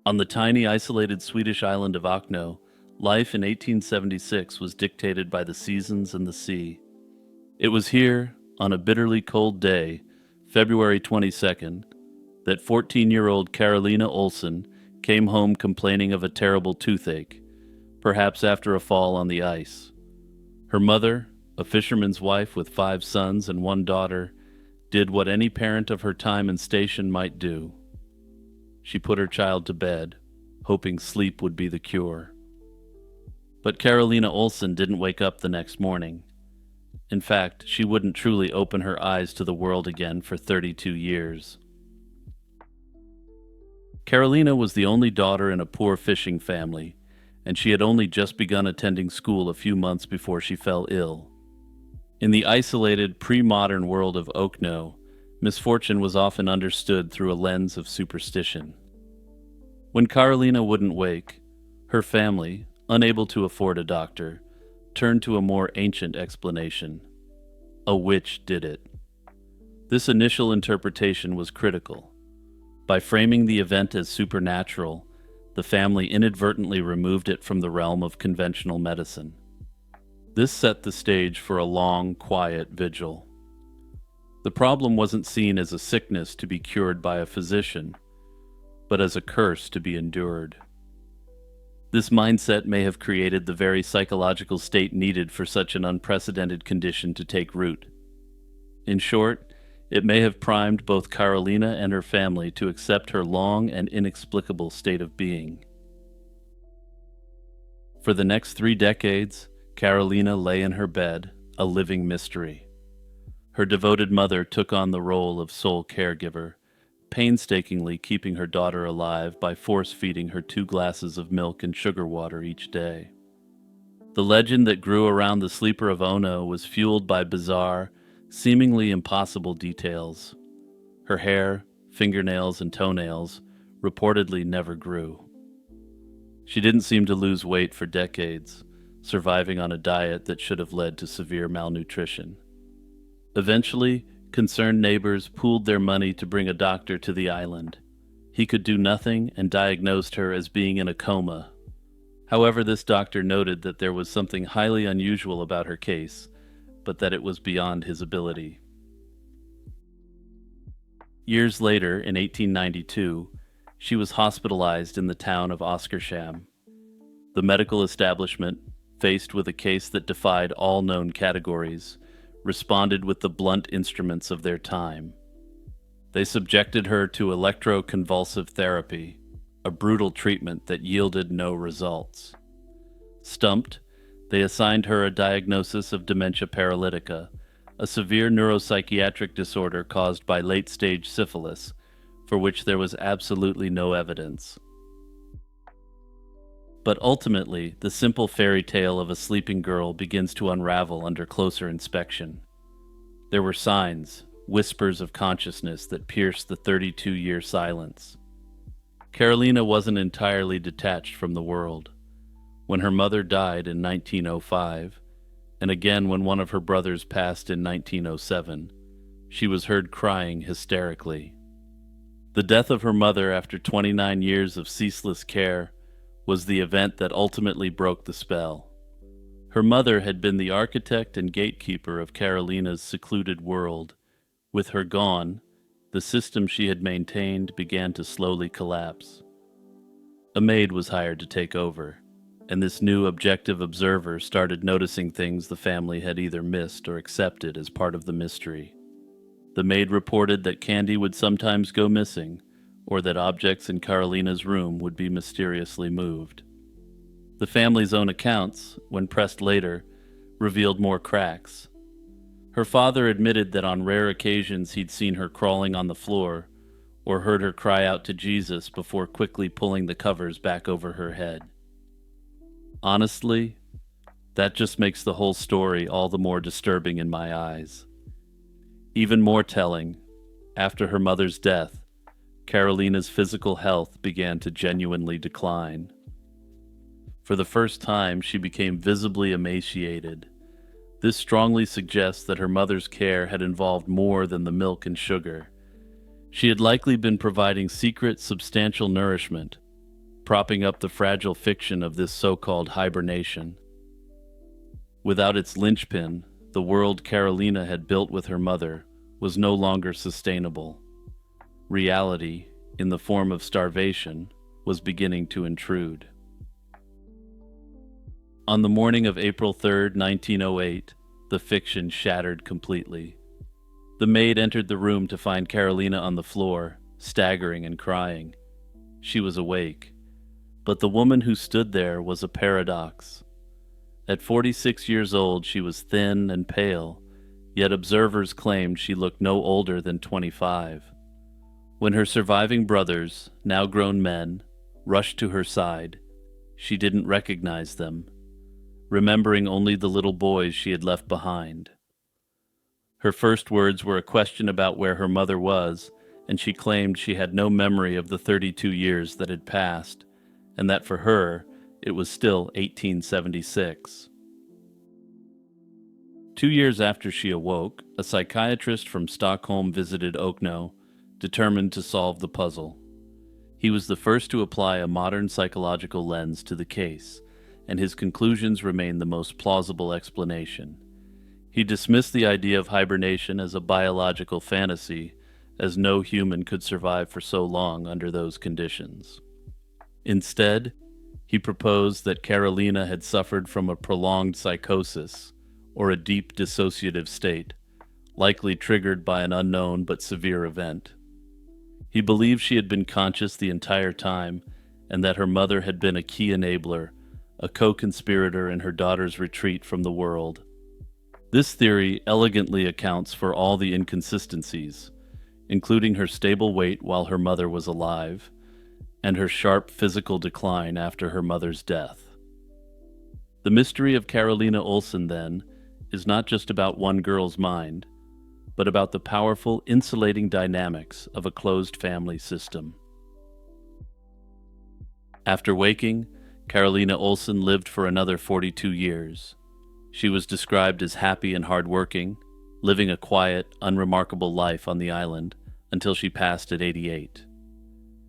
On the tiny, isolated Swedish island of Okno, life in 1876 was dictated by the seasons and the sea. It was here, on a bitterly cold day, February 22nd, that 14-year-old Carolina Olsen came home complaining of a terrible toothache, perhaps after a fall on the ice. Her mother, a fisherman's wife with 5 sons and 1 daughter, did what any parent of her time and station might do. She put her child to bed, hoping sleep would be the cure. But Carolina Olsen didn't wake up the next morning. In fact, she wouldn't truly open her eyes to the world again for 32 years. Carolina was the only daughter in a poor fishing family, and she had only just begun attending school a few months before she fell ill. In the isolated, pre-modern world of Okno, misfortune was often understood through a lens of superstition. When Carolina wouldn't wake, her family, unable to afford a doctor, turned to a more ancient explanation. A witch did it. This initial interpretation was critical. By framing the event as supernatural, the family inadvertently removed it from the realm of conventional medicine. This set the stage for a long, quiet vigil. The problem wasn't seen as a sickness to be cured by a physician, but as a curse to be endured. This mindset may have created the very psychological state needed for such an unprecedented condition to take root. In short, it may have primed both Carolina and her family to accept her long and inexplicable state of being. For the next 3 decades, Carolina lay in her bed, a living mystery. Her devoted mother took on the role of sole caregiver, painstakingly keeping her daughter alive by force-feeding her 2 glasses of milk and sugar water each day. The legend that grew around the sleeper of Ono was fueled by bizarre, seemingly impossible details. Her hair, fingernails, and toenails reportedly never grew. She didn't seem to lose weight for decades, surviving on a diet that should have led to severe malnutrition. Eventually, concerned neighbors pooled their money to bring a doctor to the island. He could do nothing and diagnosed her as being in a coma. However, this doctor noted that there was something highly unusual about her case, but that it was beyond his ability. Years later, in 1892, she was hospitalized in the town of Oskarshamn. The medical establishment, faced with a case that defied all known categories, responded with the blunt instruments of their time. They subjected her to electroconvulsive therapy, a brutal treatment that yielded no results. Stumped, they assigned her a diagnosis of dementia paralytica, a severe neuropsychiatric disorder caused by late-stage syphilis, for which there was absolutely no evidence. But ultimately, the simple fairy tale of a sleeping girl begins to unravel under closer inspection. There were signs, whispers of consciousness that pierced the 32-year silence. Carolina wasn't entirely detached from the world. When her mother died in 1905, and again when one of her brothers passed in 1907, she was heard crying hysterically. The death of her mother after 29 years of ceaseless care was the event that ultimately broke the spell. Her mother had been the architect and gatekeeper of Carolina's secluded world. With her gone, the system she had maintained began to slowly collapse. A maid was hired to take over, and this new objective observer started noticing things the family had either missed or accepted as part of the mystery. The maid reported that candy would sometimes go missing, or that objects in Carolina's room would be mysteriously moved. The family's own accounts, when pressed later, revealed more cracks. Her father admitted that on rare occasions he'd seen her crawling on the floor, or heard her cry out to Jesus before quickly pulling the covers back over her head. Honestly, that just makes the whole story all the more disturbing in my eyes. Even more telling, after her mother's death, Carolina's physical health began to genuinely decline. For the first time, she became visibly emaciated. This strongly suggests that her mother's care had involved more than the milk and sugar. She had likely been providing secret, substantial nourishment, propping up the fragile fiction of this so-called hibernation. Without its linchpin, the world Carolina had built with her mother was no longer sustainable. Reality, in the form of starvation, was beginning to intrude. On the morning of April 3rd, 1908, the fiction shattered completely. The maid entered the room to find Carolina on the floor, staggering and crying. She was awake, but the woman who stood there was a paradox. At 46 years old, she was thin and pale, yet observers claimed she looked no older than 25. When her surviving brothers, now grown men, rushed to her side, she didn't recognize them, remembering only the little boys she had left behind. Her first words were a question about where her mother was, and she claimed she had no memory of the 32 years that had passed, and that for her, it was still 1876. 2 years after she awoke, a psychiatrist from Stockholm visited Okno, determined to solve the puzzle. He was the first to apply a modern psychological lens to the case, and his conclusions remain the most plausible explanation. He dismissed the idea of hibernation as a biological fantasy, as no human could survive for so long under those conditions. Instead, he proposed that Carolina had suffered from a prolonged psychosis, or a deep dissociative state, likely triggered by an unknown but severe event. He believed she had been conscious the entire time, and that her mother had been a key enabler, a co-conspirator in her daughter's retreat from the world. This theory elegantly accounts for all the inconsistencies, including her stable weight while her mother was alive, and her sharp physical decline after her mother's death. The mystery of Carolina Olsen, then, is not just about one girl's mind, but about the powerful insulating dynamics of a closed family system. After waking, Carolina Olsen lived for another 42 years. She was described as happy and hardworking, living a quiet, unremarkable life on the island until she passed at 88.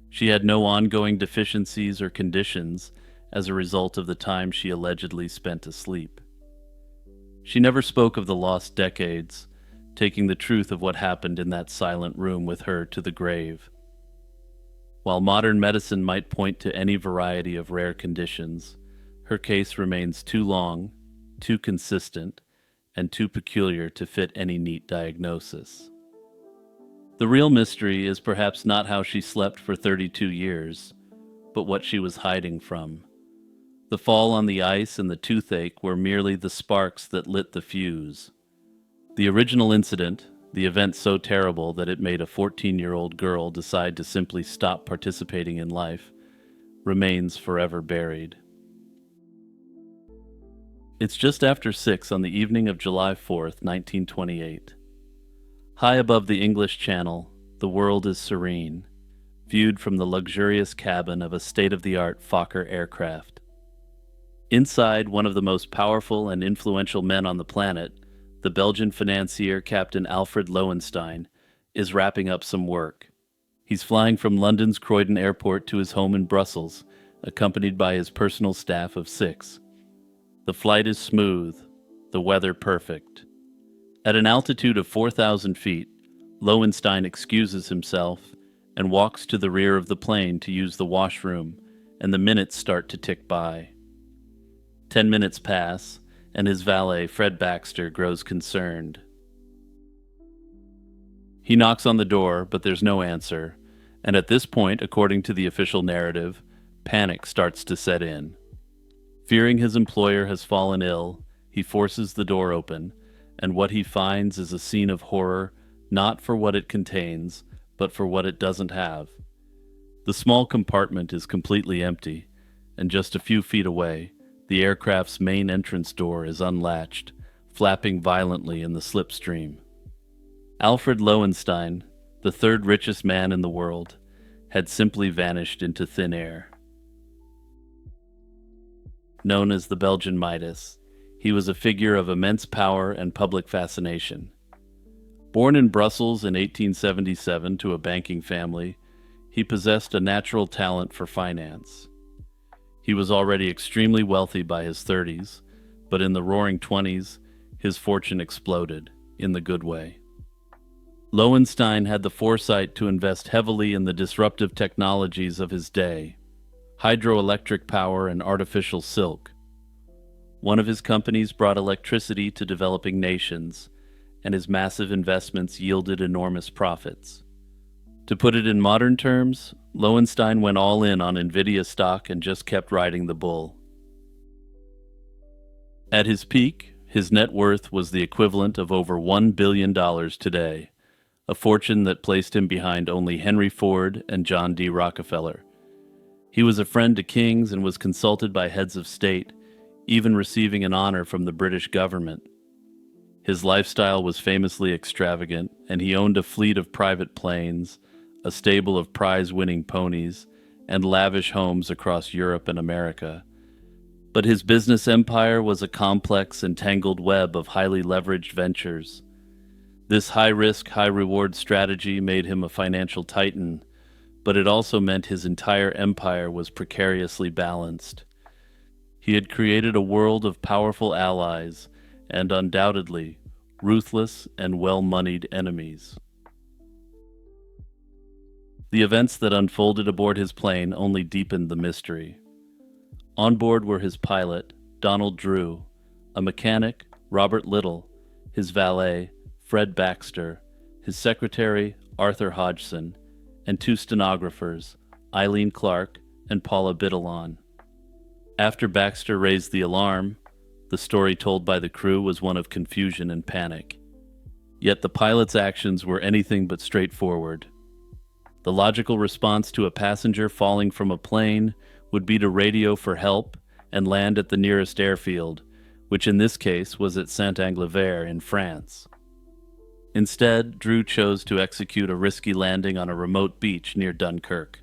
She had no ongoing deficiencies or conditions as a result of the time she allegedly spent asleep. She never spoke of the lost decades, taking the truth of what happened in that silent room with her to the grave. While modern medicine might point to any variety of rare conditions, her case remains too long, too consistent, and too peculiar to fit any neat diagnosis. The real mystery is perhaps not how she slept for 32 years, but what she was hiding from. The fall on the ice and the toothache were merely the sparks that lit the fuse. The original incident, the event so terrible that it made a 14-year-old girl decide to simply stop participating in life, remains forever buried. It's just after 6 on the evening of July 4th, 1928. High above the English Channel, the world is serene, viewed from the luxurious cabin of a state-of-the-art Fokker aircraft. Inside, one of the most powerful and influential men on the planet, the Belgian financier Captain Alfred Lowenstein, is wrapping up some work. He's flying from London's Croydon Airport to his home in Brussels, accompanied by his personal staff of 6. The flight is smooth, the weather perfect. At an altitude of 4,000 feet, Lowenstein excuses himself and walks to the rear of the plane to use the washroom, and the minutes start to tick by. 10 minutes pass, and his valet, Fred Baxter, grows concerned. He knocks on the door, but there's no answer, and at this point, according to the official narrative, panic starts to set in. Fearing his employer has fallen ill, he forces the door open, and what he finds is a scene of horror, not for what it contains, but for what it doesn't have. The small compartment is completely empty, and just a few feet away, the aircraft's main entrance door is unlatched, flapping violently in the slipstream. Alfred Lowenstein, the third richest man in the world, had simply vanished into thin air. Known as the Belgian Midas, he was a figure of immense power and public fascination. Born in Brussels in 1877 to a banking family, he possessed a natural talent for finance. He was already extremely wealthy by his 30s, but in the roaring 20s, his fortune exploded, in the good way. Lowenstein had the foresight to invest heavily in the disruptive technologies of his day: hydroelectric power and artificial silk. One of his companies brought electricity to developing nations, and his massive investments yielded enormous profits. To put it in modern terms, Lowenstein went all in on Nvidia stock and just kept riding the bull. At his peak, his net worth was the equivalent of over $1 billion today, a fortune that placed him behind only Henry Ford and John D. Rockefeller. He was a friend to kings and was consulted by heads of state, even receiving an honor from the British government. His lifestyle was famously extravagant, and he owned a fleet of private planes, a stable of prize-winning ponies, and lavish homes across Europe and America. But his business empire was a complex and tangled web of highly leveraged ventures. This high-risk, high-reward strategy made him a financial titan, but it also meant his entire empire was precariously balanced. He had created a world of powerful allies and, undoubtedly, ruthless and well-moneyed enemies. The events that unfolded aboard his plane only deepened the mystery. On board were his pilot, Donald Drew, a mechanic, Robert Little, his valet, Fred Baxter, his secretary, Arthur Hodgson, and two stenographers, Eileen Clark and Paula Biddalon. After Baxter raised the alarm, the story told by the crew was one of confusion and panic. Yet the pilot's actions were anything but straightforward. The logical response to a passenger falling from a plane would be to radio for help and land at the nearest airfield, which in this case was at Saint-Anglevaire in France. Instead, Drew chose to execute a risky landing on a remote beach near Dunkirk.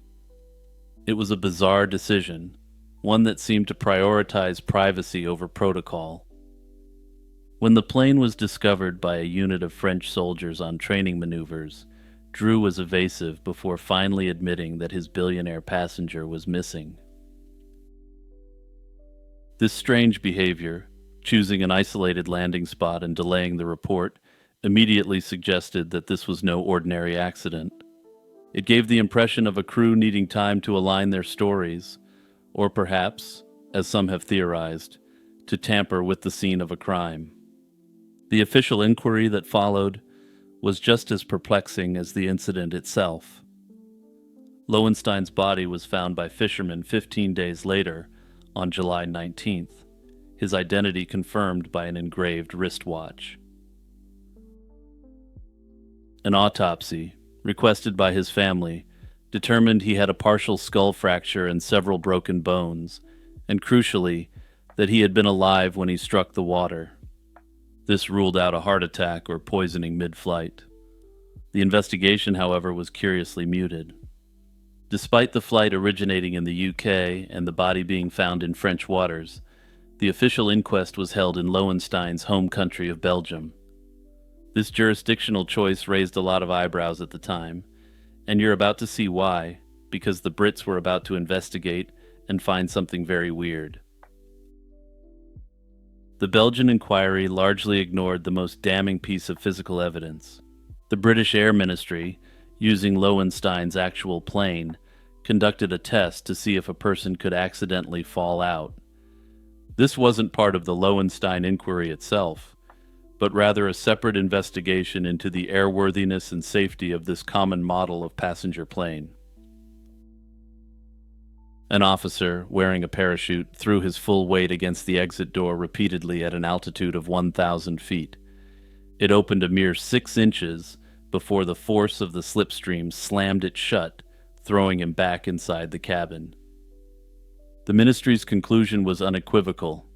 It was a bizarre decision, one that seemed to prioritize privacy over protocol. When the plane was discovered by a unit of French soldiers on training maneuvers, Drew was evasive before finally admitting that his billionaire passenger was missing. This strange behavior, choosing an isolated landing spot and delaying the report, immediately suggested that this was no ordinary accident. It gave the impression of a crew needing time to align their stories, or perhaps, as some have theorized, to tamper with the scene of a crime. The official inquiry that followed was just as perplexing as the incident itself. Lowenstein's body was found by fishermen 15 days later, on July 19th, his identity confirmed by an engraved wristwatch. An autopsy, requested by his family, determined he had a partial skull fracture and several broken bones, and crucially, that he had been alive when he struck the water. This ruled out a heart attack or poisoning mid-flight. The investigation, however, was curiously muted. Despite the flight originating in the UK and the body being found in French waters, the official inquest was held in Lowenstein's home country of Belgium. This jurisdictional choice raised a lot of eyebrows at the time, and you're about to see why, because the Brits were about to investigate and find something very weird. The Belgian inquiry largely ignored the most damning piece of physical evidence. The British Air Ministry, using Lowenstein's actual plane, conducted a test to see if a person could accidentally fall out. This wasn't part of the Lowenstein inquiry itself, but rather a separate investigation into the airworthiness and safety of this common model of passenger plane. An officer, wearing a parachute, threw his full weight against the exit door repeatedly at an altitude of 1,000 feet. It opened a mere 6 inches before the force of the slipstream slammed it shut, throwing him back inside the cabin. The ministry's conclusion was unequivocal,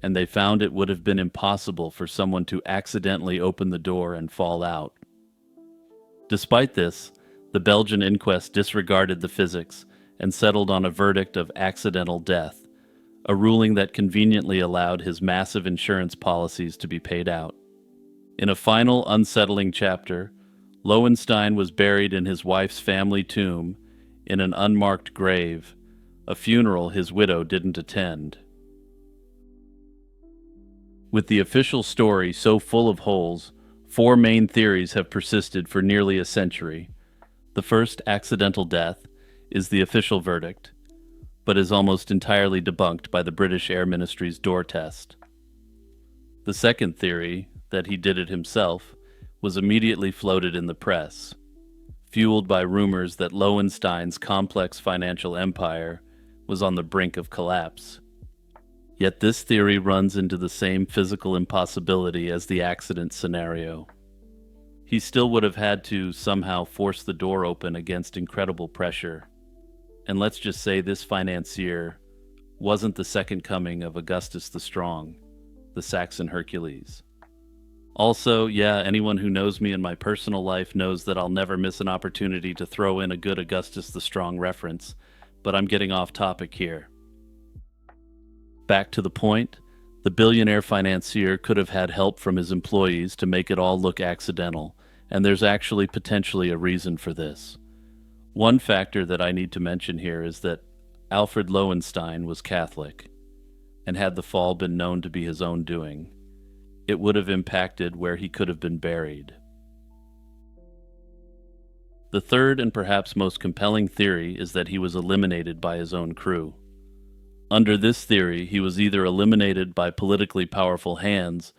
and they found it would have been impossible for someone to accidentally open the door and fall out. Despite this, the Belgian inquest disregarded the physics and settled on a verdict of accidental death, a ruling that conveniently allowed his massive insurance policies to be paid out. In a final unsettling chapter, Lowenstein was buried in his wife's family tomb in an unmarked grave, a funeral his widow didn't attend. With the official story so full of holes, four main theories have persisted for nearly a century. The first, accidental death, is the official verdict, but is almost entirely debunked by the British Air Ministry's door test. The second theory, that he did it himself, was immediately floated in the press, fueled by rumors that Lowenstein's complex financial empire was on the brink of collapse. Yet this theory runs into the same physical impossibility as the accident scenario. He still would have had to somehow force the door open against incredible pressure. And let's just say this financier wasn't the second coming of Augustus the Strong, the Saxon Hercules. Also, yeah, anyone who knows me in my personal life knows that I'll never miss an opportunity to throw in a good Augustus the Strong reference, but I'm getting off topic here. Back to the point, the billionaire financier could have had help from his employees to make it all look accidental, and there's actually potentially a reason for this. One factor that I need to mention here is that Alfred Lowenstein was Catholic, and had the fall been known to be his own doing, it would have impacted where he could have been buried. The third and perhaps most compelling theory is that he was eliminated by his own crew. Under this theory, he was either eliminated by politically powerful hands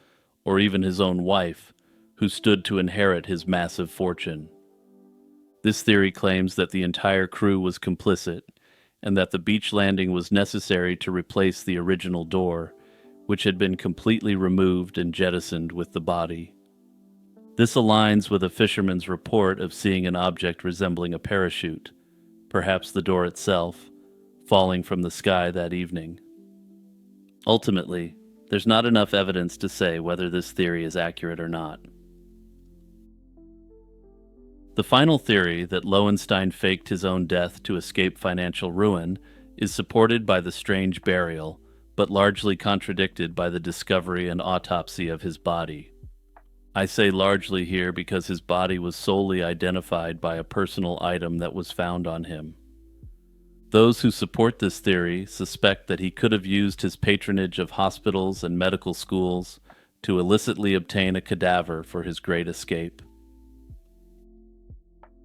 or even his own wife, who stood to inherit his massive fortune. This theory claims that the entire crew was complicit and that the beach landing was necessary to replace the original door, which had been completely removed and jettisoned with the body. This aligns with a fisherman's report of seeing an object resembling a parachute, perhaps the door itself, falling from the sky that evening. Ultimately, there's not enough evidence to say whether this theory is accurate or not. The final theory, that Lowenstein faked his own death to escape financial ruin, is supported by the strange burial, but largely contradicted by the discovery and autopsy of his body. I say largely here because his body was solely identified by a personal item that was found on him. Those who support this theory suspect that he could have used his patronage of hospitals and medical schools to illicitly obtain a cadaver for his great escape.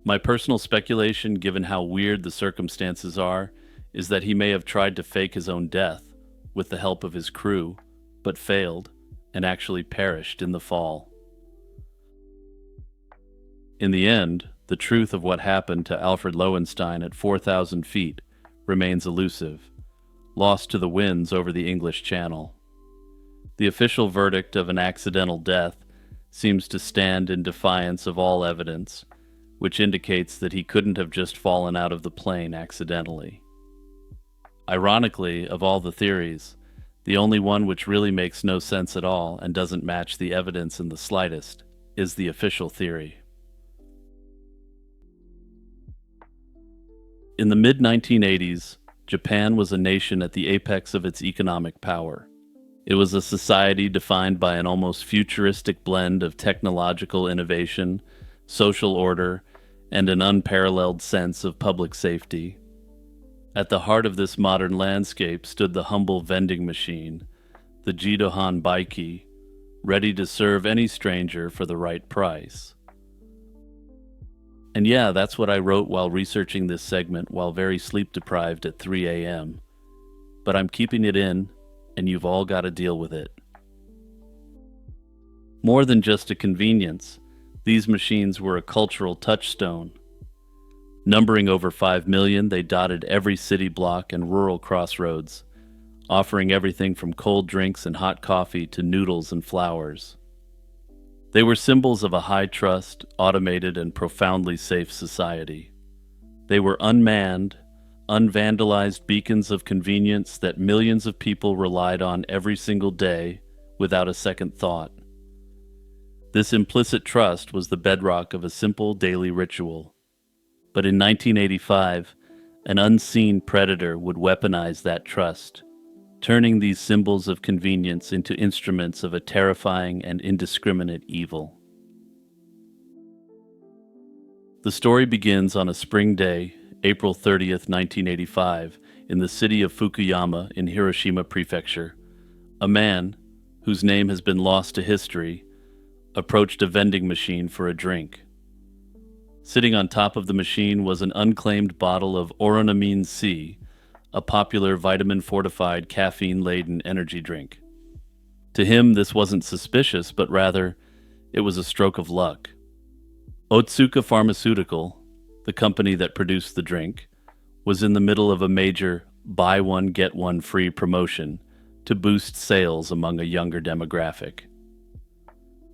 My personal speculation, given how weird the circumstances are, is that he may have tried to fake his own death with the help of his crew, but failed and actually perished in the fall. In the end, the truth of what happened to Alfred Lowenstein at 4,000 feet remains elusive, lost to the winds over the English Channel. The official verdict of an accidental death seems to stand in defiance of all evidence, which indicates that he couldn't have just fallen out of the plane accidentally. Ironically, of all the theories, the only one which really makes no sense at all and doesn't match the evidence in the slightest is the official theory. In the mid-1980s, Japan was a nation at the apex of its economic power. It was a society defined by an almost futuristic blend of technological innovation, social order, and an unparalleled sense of public safety. At the heart of this modern landscape stood the humble vending machine, the Jidohan Baiki, ready to serve any stranger for the right price. And yeah, that's what I wrote while researching this segment while very sleep-deprived at 3 a.m. But I'm keeping it in, and you've all got to deal with it. More than just a convenience, these machines were a cultural touchstone. Numbering over 5 million, they dotted every city block and rural crossroads, offering everything from cold drinks and hot coffee to noodles and flowers. They were symbols of a high-trust, automated, and profoundly safe society. They were unmanned, unvandalized beacons of convenience that millions of people relied on every single day without a second thought. This implicit trust was the bedrock of a simple daily ritual. But in 1985, an unseen predator would weaponize that trust, turning these symbols of convenience into instruments of a terrifying and indiscriminate evil. The story begins on a spring day, April 30th, 1985, in the city of Fukuyama in Hiroshima Prefecture, a man, whose name has been lost to history, approached a vending machine for a drink. Sitting on top of the machine was an unclaimed bottle of Oronamine C, a popular vitamin-fortified caffeine-laden energy drink. To him, this wasn't suspicious, but rather, it was a stroke of luck. Otsuka Pharmaceutical, the company that produced the drink, was in the middle of a major buy one get one free promotion to boost sales among a younger demographic.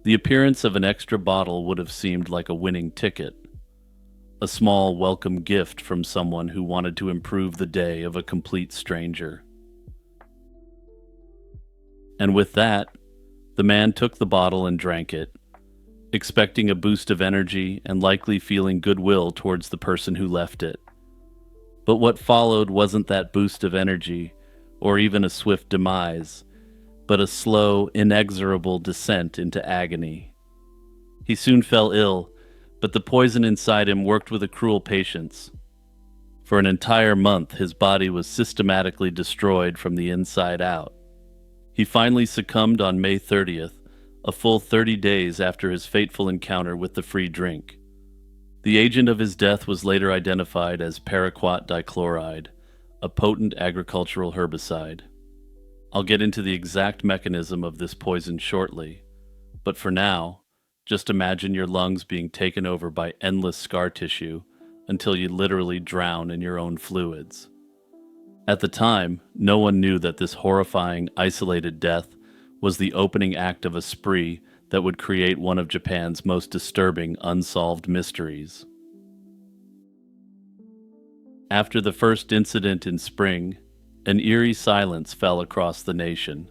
The appearance of an extra bottle would have seemed like a winning ticket, a small welcome gift from someone who wanted to improve the day of a complete stranger. And with that, the man took the bottle and drank it, expecting a boost of energy and likely feeling goodwill towards the person who left it. But what followed wasn't that boost of energy, or even a swift demise, but a slow, inexorable descent into agony. He soon fell ill, but the poison inside him worked with a cruel patience. For an entire month, his body was systematically destroyed from the inside out. He finally succumbed on May 30th, a full 30 days after his fateful encounter with the free drink. The agent of his death was later identified as paraquat dichloride, a potent agricultural herbicide. I'll get into the exact mechanism of this poison shortly, but for now, just imagine your lungs being taken over by endless scar tissue until you literally drown in your own fluids. At the time, no one knew that this horrifying, isolated death was the opening act of a spree that would create one of Japan's most disturbing unsolved mysteries. After the first incident in spring, an eerie silence fell across the nation.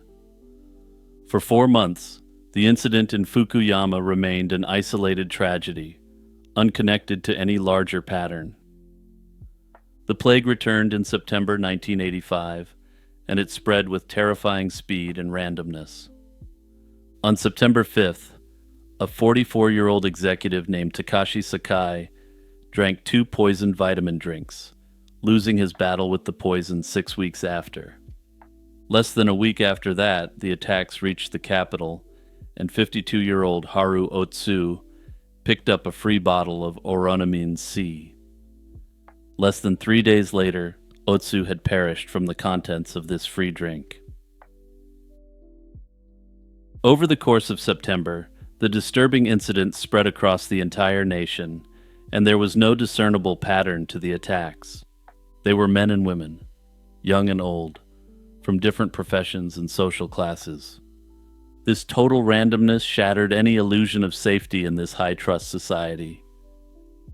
For 4 months, the incident in Fukuyama remained an isolated tragedy, unconnected to any larger pattern. The plague returned in September 1985, and it spread with terrifying speed and randomness. On September 5th, a 44-year-old executive named Takashi Sakai drank 2 poisoned vitamin drinks, losing his battle with the poison 6 weeks after. Less than a week after that, the attacks reached the capital, and 52-year-old Haru Otsu picked up a free bottle of Oronamine C. Less than 3 days later, Otsu had perished from the contents of this free drink. Over the course of September, the disturbing incident spread across the entire nation, and there was no discernible pattern to the attacks. They were men and women, young and old, from different professions and social classes. This total randomness shattered any illusion of safety in this high-trust society.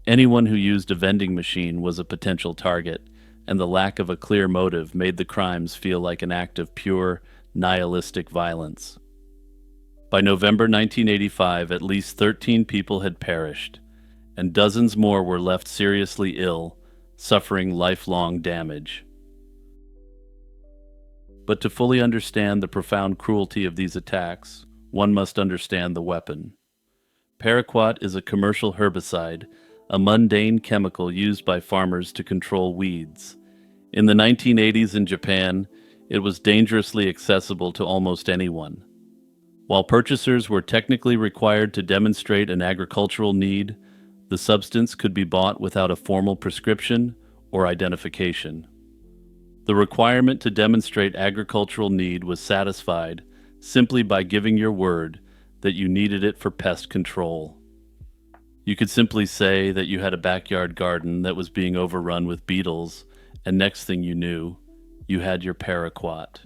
Anyone who used a vending machine was a potential target, and the lack of a clear motive made the crimes feel like an act of pure, nihilistic violence. By November 1985, at least 13 people had perished, and dozens more were left seriously ill, suffering lifelong damage. But to fully understand the profound cruelty of these attacks, one must understand the weapon. Paraquat is a commercial herbicide, a mundane chemical used by farmers to control weeds. In the 1980s in Japan, it was dangerously accessible to almost anyone. While purchasers were technically required to demonstrate an agricultural need, the substance could be bought without a formal prescription or identification. The requirement to demonstrate agricultural need was satisfied simply by giving your word that you needed it for pest control. You could simply say that you had a backyard garden that was being overrun with beetles, and next thing you knew, you had your paraquat.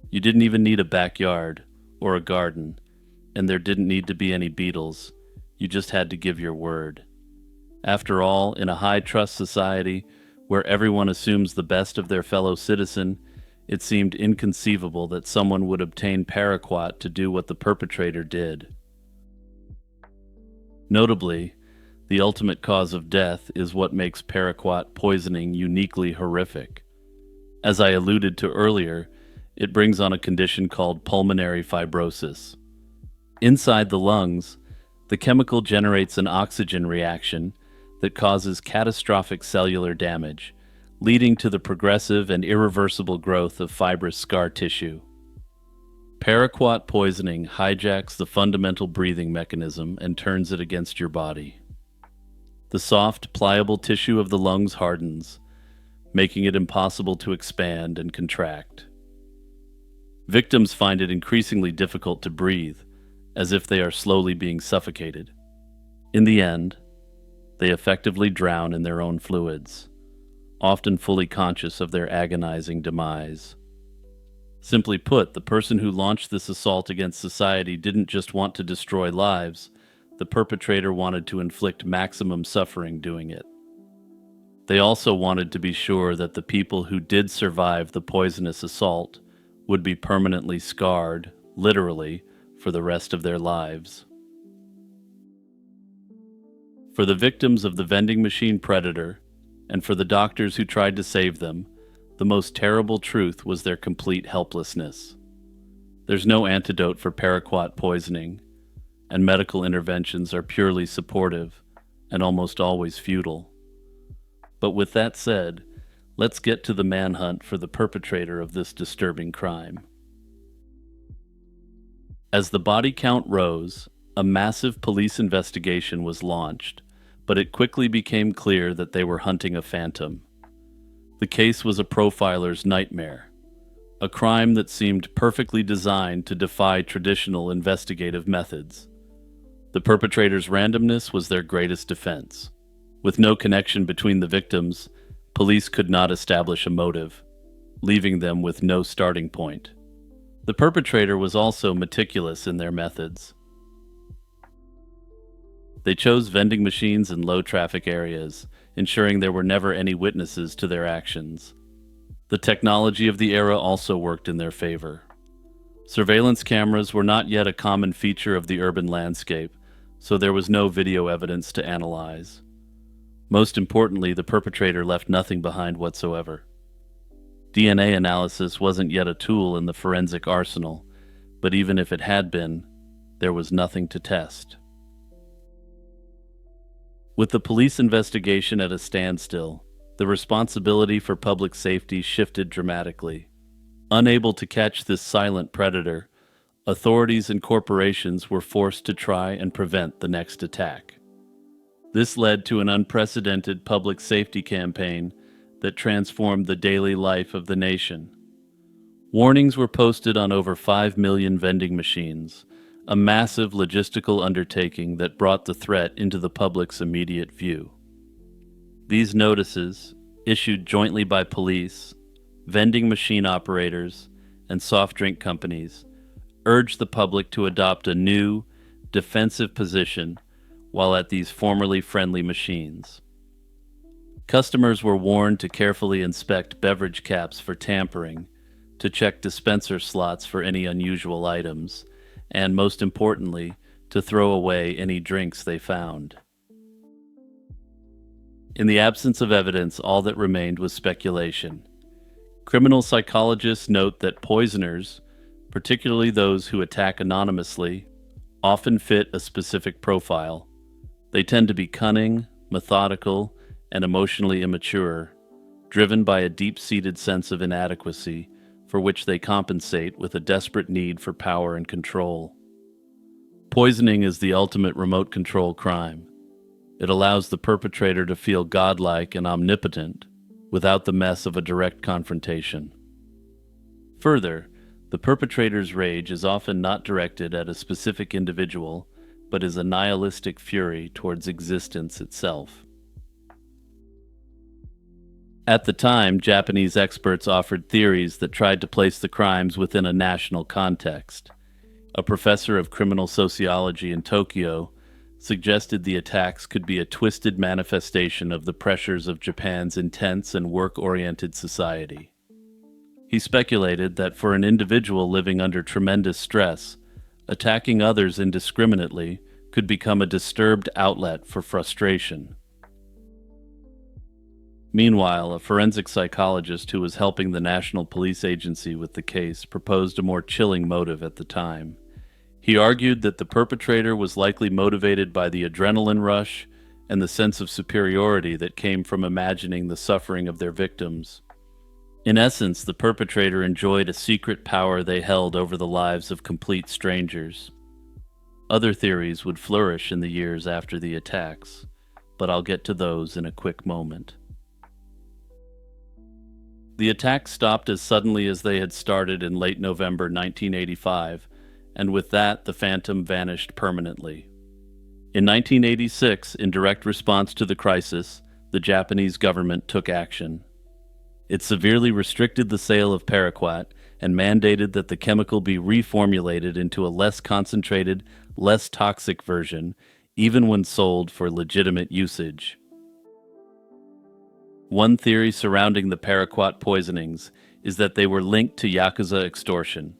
You didn't even need a backyard or a garden, and there didn't need to be any beetles. You just had to give your word. After all, in a high-trust society where everyone assumes the best of their fellow citizen, it seemed inconceivable that someone would obtain paraquat to do what the perpetrator did. Notably, the ultimate cause of death is what makes paraquat poisoning uniquely horrific. As I alluded to earlier, it brings on a condition called pulmonary fibrosis. Inside the lungs, the chemical generates an oxygen reaction that causes catastrophic cellular damage, leading to the progressive and irreversible growth of fibrous scar tissue. Paraquat poisoning hijacks the fundamental breathing mechanism and turns it against your body. The soft, pliable tissue of the lungs hardens, making it impossible to expand and contract. Victims find it increasingly difficult to breathe, as if they are slowly being suffocated. In the end, they effectively drown in their own fluids, often fully conscious of their agonizing demise. Simply put, the person who launched this assault against society didn't just want to destroy lives, the perpetrator wanted to inflict maximum suffering doing it. They also wanted to be sure that the people who did survive the poisonous assault would be permanently scarred, literally, for the rest of their lives. For the victims of the vending machine predator, and for the doctors who tried to save them, the most terrible truth was their complete helplessness. There's no antidote for paraquat poisoning, and medical interventions are purely supportive and almost always futile. But with that said, let's get to the manhunt for the perpetrator of this disturbing crime. As the body count rose, a massive police investigation was launched, but it quickly became clear that they were hunting a phantom. The case was a profiler's nightmare, a crime that seemed perfectly designed to defy traditional investigative methods. The perpetrator's randomness was their greatest defense. With no connection between the victims, police could not establish a motive, leaving them with no starting point. The perpetrator was also meticulous in their methods. They chose vending machines in low-traffic areas, ensuring there were never any witnesses to their actions. The technology of the era also worked in their favor. Surveillance cameras were not yet a common feature of the urban landscape, so there was no video evidence to analyze. Most importantly, the perpetrator left nothing behind whatsoever. DNA analysis wasn't yet a tool in the forensic arsenal, but even if it had been, there was nothing to test. With the police investigation at a standstill, the responsibility for public safety shifted dramatically. Unable to catch this silent predator, authorities and corporations were forced to try and prevent the next attack. This led to an unprecedented public safety campaign that transformed the daily life of the nation. Warnings were posted on over 5 million vending machines, a massive logistical undertaking that brought the threat into the public's immediate view. These notices, issued jointly by police, vending machine operators, and soft drink companies, urged the public to adopt a new, defensive position while at these formerly friendly machines. Customers were warned to carefully inspect beverage caps for tampering, to check dispenser slots for any unusual items, and most importantly, to throw away any drinks they found. In the absence of evidence, all that remained was speculation. Criminal psychologists note that poisoners, particularly those who attack anonymously, often fit a specific profile. They tend to be cunning, methodical, and emotionally immature, driven by a deep-seated sense of inadequacy for which they compensate with a desperate need for power and control. Poisoning is the ultimate remote control crime. It allows the perpetrator to feel godlike and omnipotent without the mess of a direct confrontation. Further, the perpetrator's rage is often not directed at a specific individual, but is a nihilistic fury towards existence itself. At the time, Japanese experts offered theories that tried to place the crimes within a national context. A professor of criminal sociology in Tokyo suggested the attacks could be a twisted manifestation of the pressures of Japan's intense and work-oriented society. He speculated that for an individual living under tremendous stress, attacking others indiscriminately could become a disturbed outlet for frustration. Meanwhile, a forensic psychologist who was helping the National Police Agency with the case proposed a more chilling motive at the time. He argued that the perpetrator was likely motivated by the adrenaline rush and the sense of superiority that came from imagining the suffering of their victims. In essence, the perpetrator enjoyed a secret power they held over the lives of complete strangers. Other theories would flourish in the years after the attacks, but I'll get to those in a quick moment. The attacks stopped as suddenly as they had started in late November 1985, and with that, the phantom vanished permanently. In 1986, in direct response to the crisis, the Japanese government took action. It severely restricted the sale of paraquat and mandated that the chemical be reformulated into a less concentrated, less toxic version, even when sold for legitimate usage. One theory surrounding the paraquat poisonings is that they were linked to Yakuza extortion.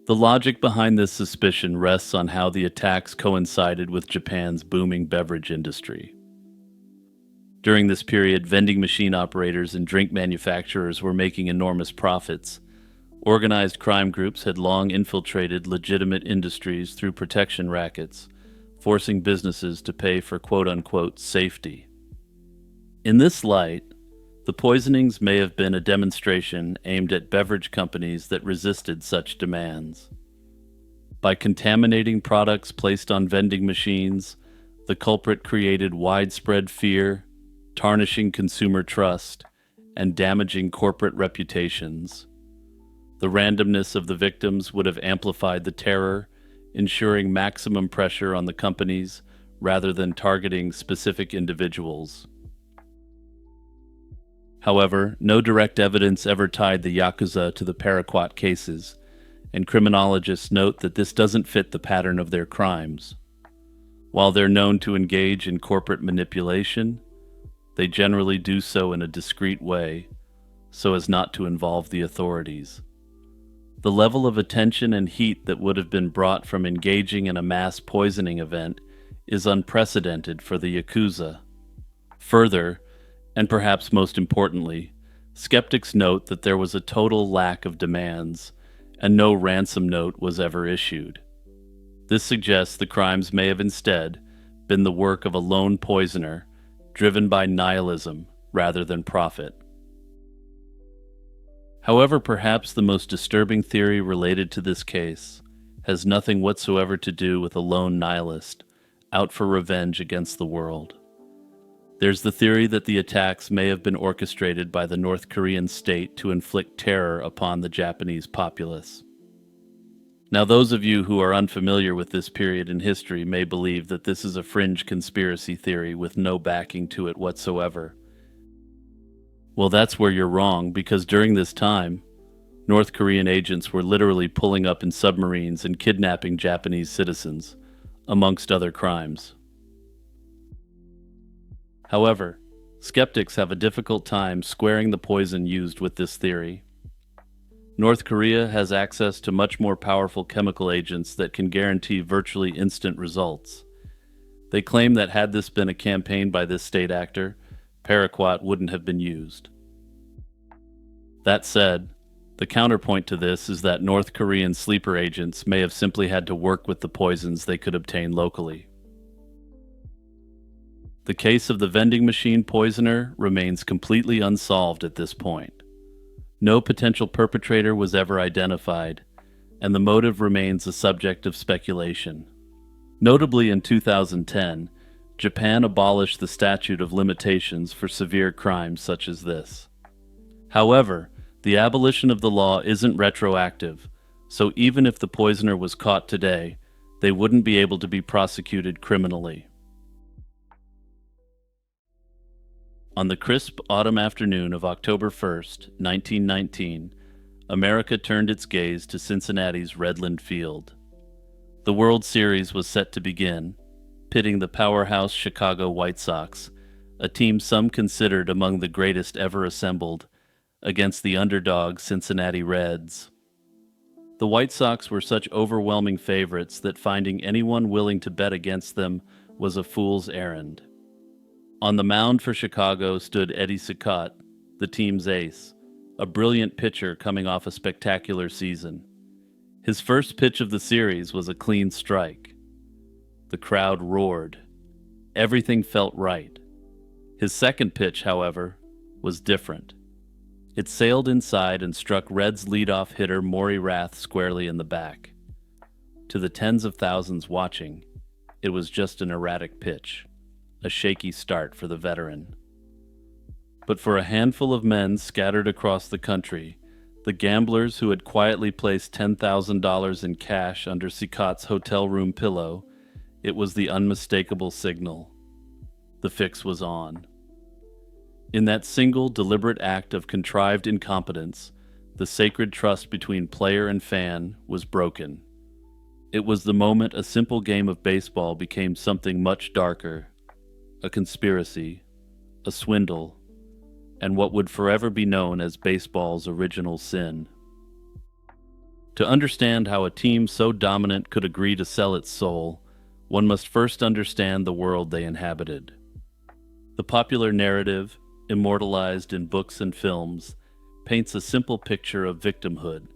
The logic behind this suspicion rests on how the attacks coincided with Japan's booming beverage industry. During this period, vending machine operators and drink manufacturers were making enormous profits. Organized crime groups had long infiltrated legitimate industries through protection rackets, forcing businesses to pay for quote-unquote safety. In this light, the poisonings may have been a demonstration aimed at beverage companies that resisted such demands. By contaminating products placed on vending machines, the culprit created widespread fear, tarnishing consumer trust, and damaging corporate reputations. The randomness of the victims would have amplified the terror, ensuring maximum pressure on the companies rather than targeting specific individuals. However, no direct evidence ever tied the Yakuza to the paraquat cases, and criminologists note that this doesn't fit the pattern of their crimes. While they're known to engage in corporate manipulation, they generally do so in a discreet way, so as not to involve the authorities. The level of attention and heat that would have been brought from engaging in a mass poisoning event is unprecedented for the Yakuza. Further, and perhaps most importantly, skeptics note that there was a total lack of demands, and no ransom note was ever issued. This suggests the crimes may have instead been the work of a lone poisoner, driven by nihilism rather than profit. However, perhaps the most disturbing theory related to this case has nothing whatsoever to do with a lone nihilist out for revenge against the world. There's the theory that the attacks may have been orchestrated by the North Korean state to inflict terror upon the Japanese populace. Now, those of you who are unfamiliar with this period in history may believe that this is a fringe conspiracy theory with no backing to it whatsoever. Well, that's where you're wrong, because during this time, North Korean agents were literally pulling up in submarines and kidnapping Japanese citizens, amongst other crimes. However, skeptics have a difficult time squaring the poison used with this theory. North Korea has access to much more powerful chemical agents that can guarantee virtually instant results. They claim that had this been a campaign by this state actor, paraquat wouldn't have been used. That said, the counterpoint to this is that North Korean sleeper agents may have simply had to work with the poisons they could obtain locally. The case of the vending machine poisoner remains completely unsolved at this point. No potential perpetrator was ever identified, and the motive remains a subject of speculation. Notably, in 2010, Japan abolished the statute of limitations for severe crimes such as this. However, the abolition of the law isn't retroactive, so even if the poisoner was caught today, they wouldn't be able to be prosecuted criminally. On the crisp autumn afternoon of October 1st, 1919, America turned its gaze to Cincinnati's Redland Field. The World Series was set to begin, pitting the powerhouse Chicago White Sox, a team some considered among the greatest ever assembled, against the underdog Cincinnati Reds. The White Sox were such overwhelming favorites that finding anyone willing to bet against them was a fool's errand. On the mound for Chicago stood Eddie Cicotte, the team's ace, a brilliant pitcher coming off a spectacular season. His first pitch of the series was a clean strike. The crowd roared. Everything felt right. His second pitch, however, was different. It sailed inside and struck Reds leadoff hitter Maury Rath squarely in the back. To the tens of thousands watching, it was just an erratic pitch, a shaky start for the veteran. But for a handful of men scattered across the country, the gamblers who had quietly placed $10,000 in cash under Sicot's hotel room pillow, it was the unmistakable signal. The fix was on. In that single, deliberate act of contrived incompetence, the sacred trust between player and fan was broken. It was the moment a simple game of baseball became something much darker, a conspiracy, a swindle, and what would forever be known as baseball's original sin. To understand how a team so dominant could agree to sell its soul, one must first understand the world they inhabited. The popular narrative, immortalized in books and films, paints a simple picture of victimhood.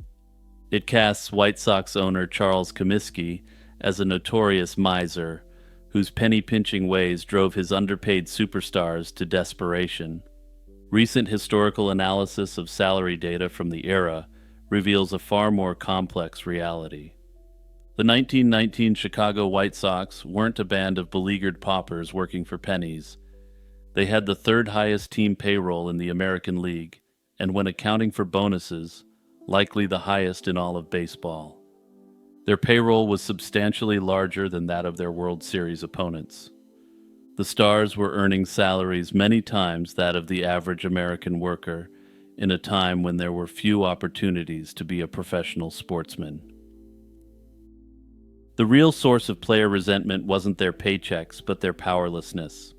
It casts White Sox owner Charles Comiskey as a notorious miser whose penny-pinching ways drove his underpaid superstars to desperation. Recent historical analysis of salary data from the era reveals a far more complex reality. The 1919 Chicago White Sox weren't a band of beleaguered paupers working for pennies. They had the third highest team payroll in the American League, and when accounting for bonuses, likely the highest in all of baseball. Their payroll was substantially larger than that of their World Series opponents. The stars were earning salaries many times that of the average American worker in a time when there were few opportunities to be a professional sportsman. The real source of player resentment wasn't their paychecks, but their powerlessness.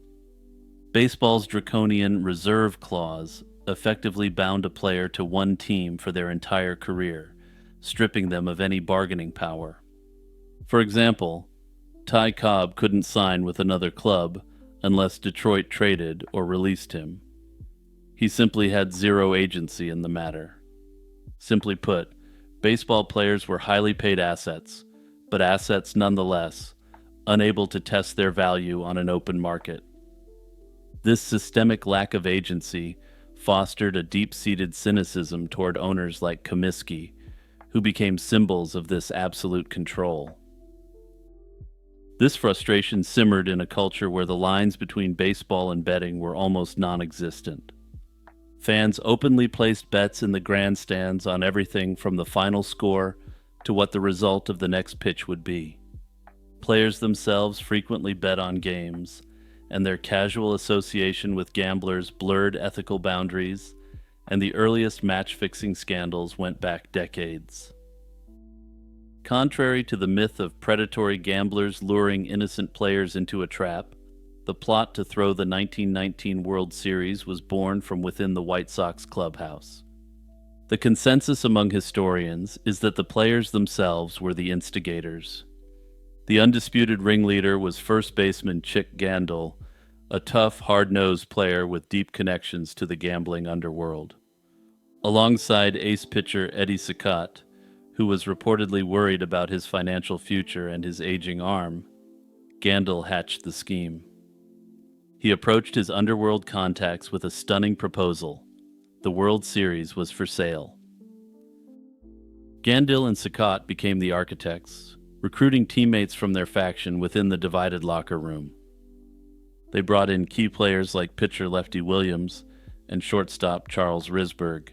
Baseball's draconian reserve clause effectively bound a player to one team for their entire career, stripping them of any bargaining power. For example, Ty Cobb couldn't sign with another club unless Detroit traded or released him. He simply had zero agency in the matter. Simply put, baseball players were highly paid assets, but assets nonetheless, unable to test their value on an open market. This systemic lack of agency fostered a deep-seated cynicism toward owners like Comiskey, who became symbols of this absolute control. This frustration simmered in a culture where the lines between baseball and betting were almost non-existent. Fans openly placed bets in the grandstands on everything from the final score to what the result of the next pitch would be. Players themselves frequently bet on games, and their casual association with gamblers blurred ethical boundaries, and the earliest match-fixing scandals went back decades. Contrary to the myth of predatory gamblers luring innocent players into a trap, the plot to throw the 1919 World Series was born from within the White Sox clubhouse. The consensus among historians is that the players themselves were the instigators. The undisputed ringleader was first baseman Chick Gandil, a tough, hard-nosed player with deep connections to the gambling underworld. Alongside ace pitcher Eddie Sicot, who was reportedly worried about his financial future and his aging arm, Gandil hatched the scheme. He approached his underworld contacts with a stunning proposal. The World Series was for sale. Gandil and Sicot became the architects, recruiting teammates from their faction within the divided locker room. They brought in key players like pitcher Lefty Williams and shortstop Charles Risberg.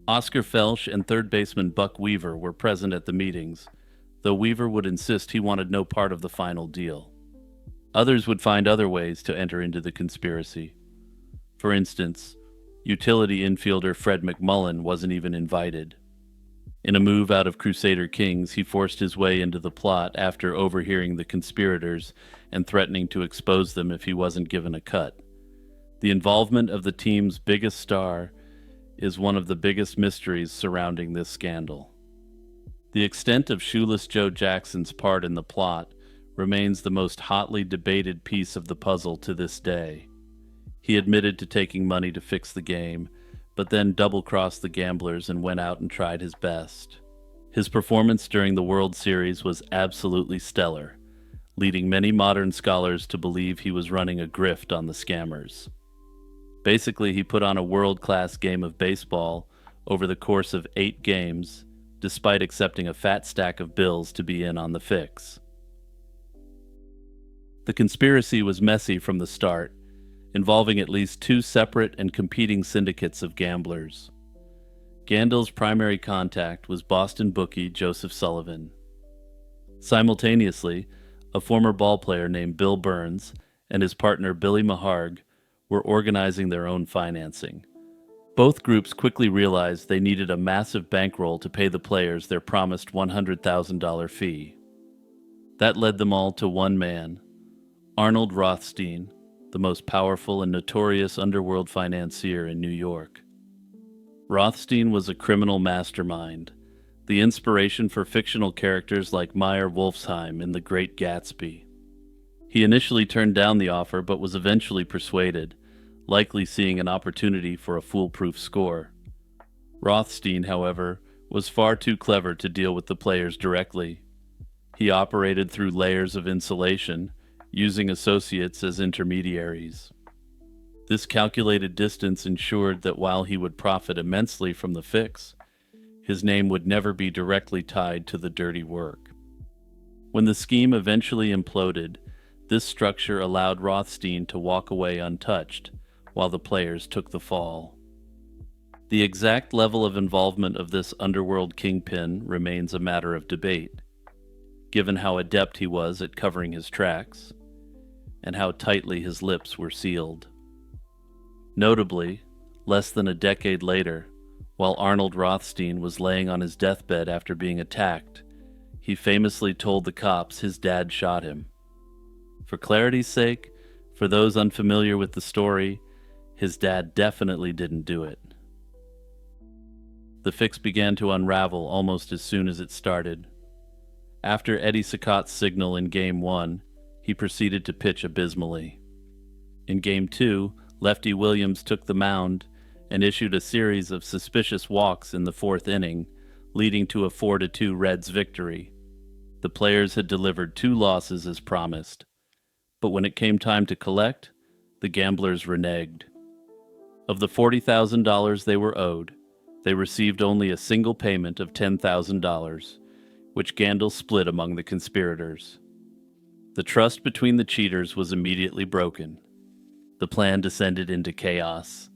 Oscar Felsch and third baseman Buck Weaver were present at the meetings, though Weaver would insist he wanted no part of the final deal. Others would find other ways to enter into the conspiracy. For instance, utility infielder Fred McMullen wasn't even invited. In a move out of Crusader Kings, he forced his way into the plot after overhearing the conspirators and threatening to expose them if he wasn't given a cut. The involvement of the team's biggest star is one of the biggest mysteries surrounding this scandal. The extent of Shoeless Joe Jackson's part in the plot remains the most hotly debated piece of the puzzle to this day. He admitted to taking money to fix the game, but then double-crossed the gamblers and went out and tried his best. His performance during the World Series was absolutely stellar, leading many modern scholars to believe he was running a grift on the scammers. Basically, he put on a world-class game of baseball over the course of 8 games, despite accepting a fat stack of bills to be in on the fix. The conspiracy was messy from the start, involving at least 2 separate and competing syndicates of gamblers. Gandel's primary contact was Boston bookie Joseph Sullivan. Simultaneously, a former ballplayer named Bill Burns and his partner Billy Maharg were organizing their own financing. Both groups quickly realized they needed a massive bankroll to pay the players their promised $100,000 fee. That led them all to one man, Arnold Rothstein, the most powerful and notorious underworld financier in New York. Rothstein was a criminal mastermind, the inspiration for fictional characters like Meyer Wolfsheim in The Great Gatsby. He initially turned down the offer but was eventually persuaded, likely seeing an opportunity for a foolproof score. Rothstein, however, was far too clever to deal with the players directly. He operated through layers of insulation, using associates as intermediaries. This calculated distance ensured that while he would profit immensely from the fix, his name would never be directly tied to the dirty work. When the scheme eventually imploded, this structure allowed Rothstein to walk away untouched, while the players took the fall. The exact level of involvement of this underworld kingpin remains a matter of debate, given how adept he was at covering his tracks, and how tightly his lips were sealed. Notably, less than a decade later, while Arnold Rothstein was laying on his deathbed after being attacked, he famously told the cops his dad shot him. For clarity's sake, for those unfamiliar with the story, his dad definitely didn't do it. The fix began to unravel almost as soon as it started. After Eddie Saccott's signal in Game 1, he proceeded to pitch abysmally. In Game 2, Lefty Williams took the mound and issued a series of suspicious walks in the 4th inning, leading to a 4-2 Reds victory. The players had delivered 2 losses as promised, but when it came time to collect, the gamblers reneged. Of the $40,000 they were owed, they received only a single payment of $10,000, which Gandel split among the conspirators. The trust between the cheaters was immediately broken. The plan descended into chaos.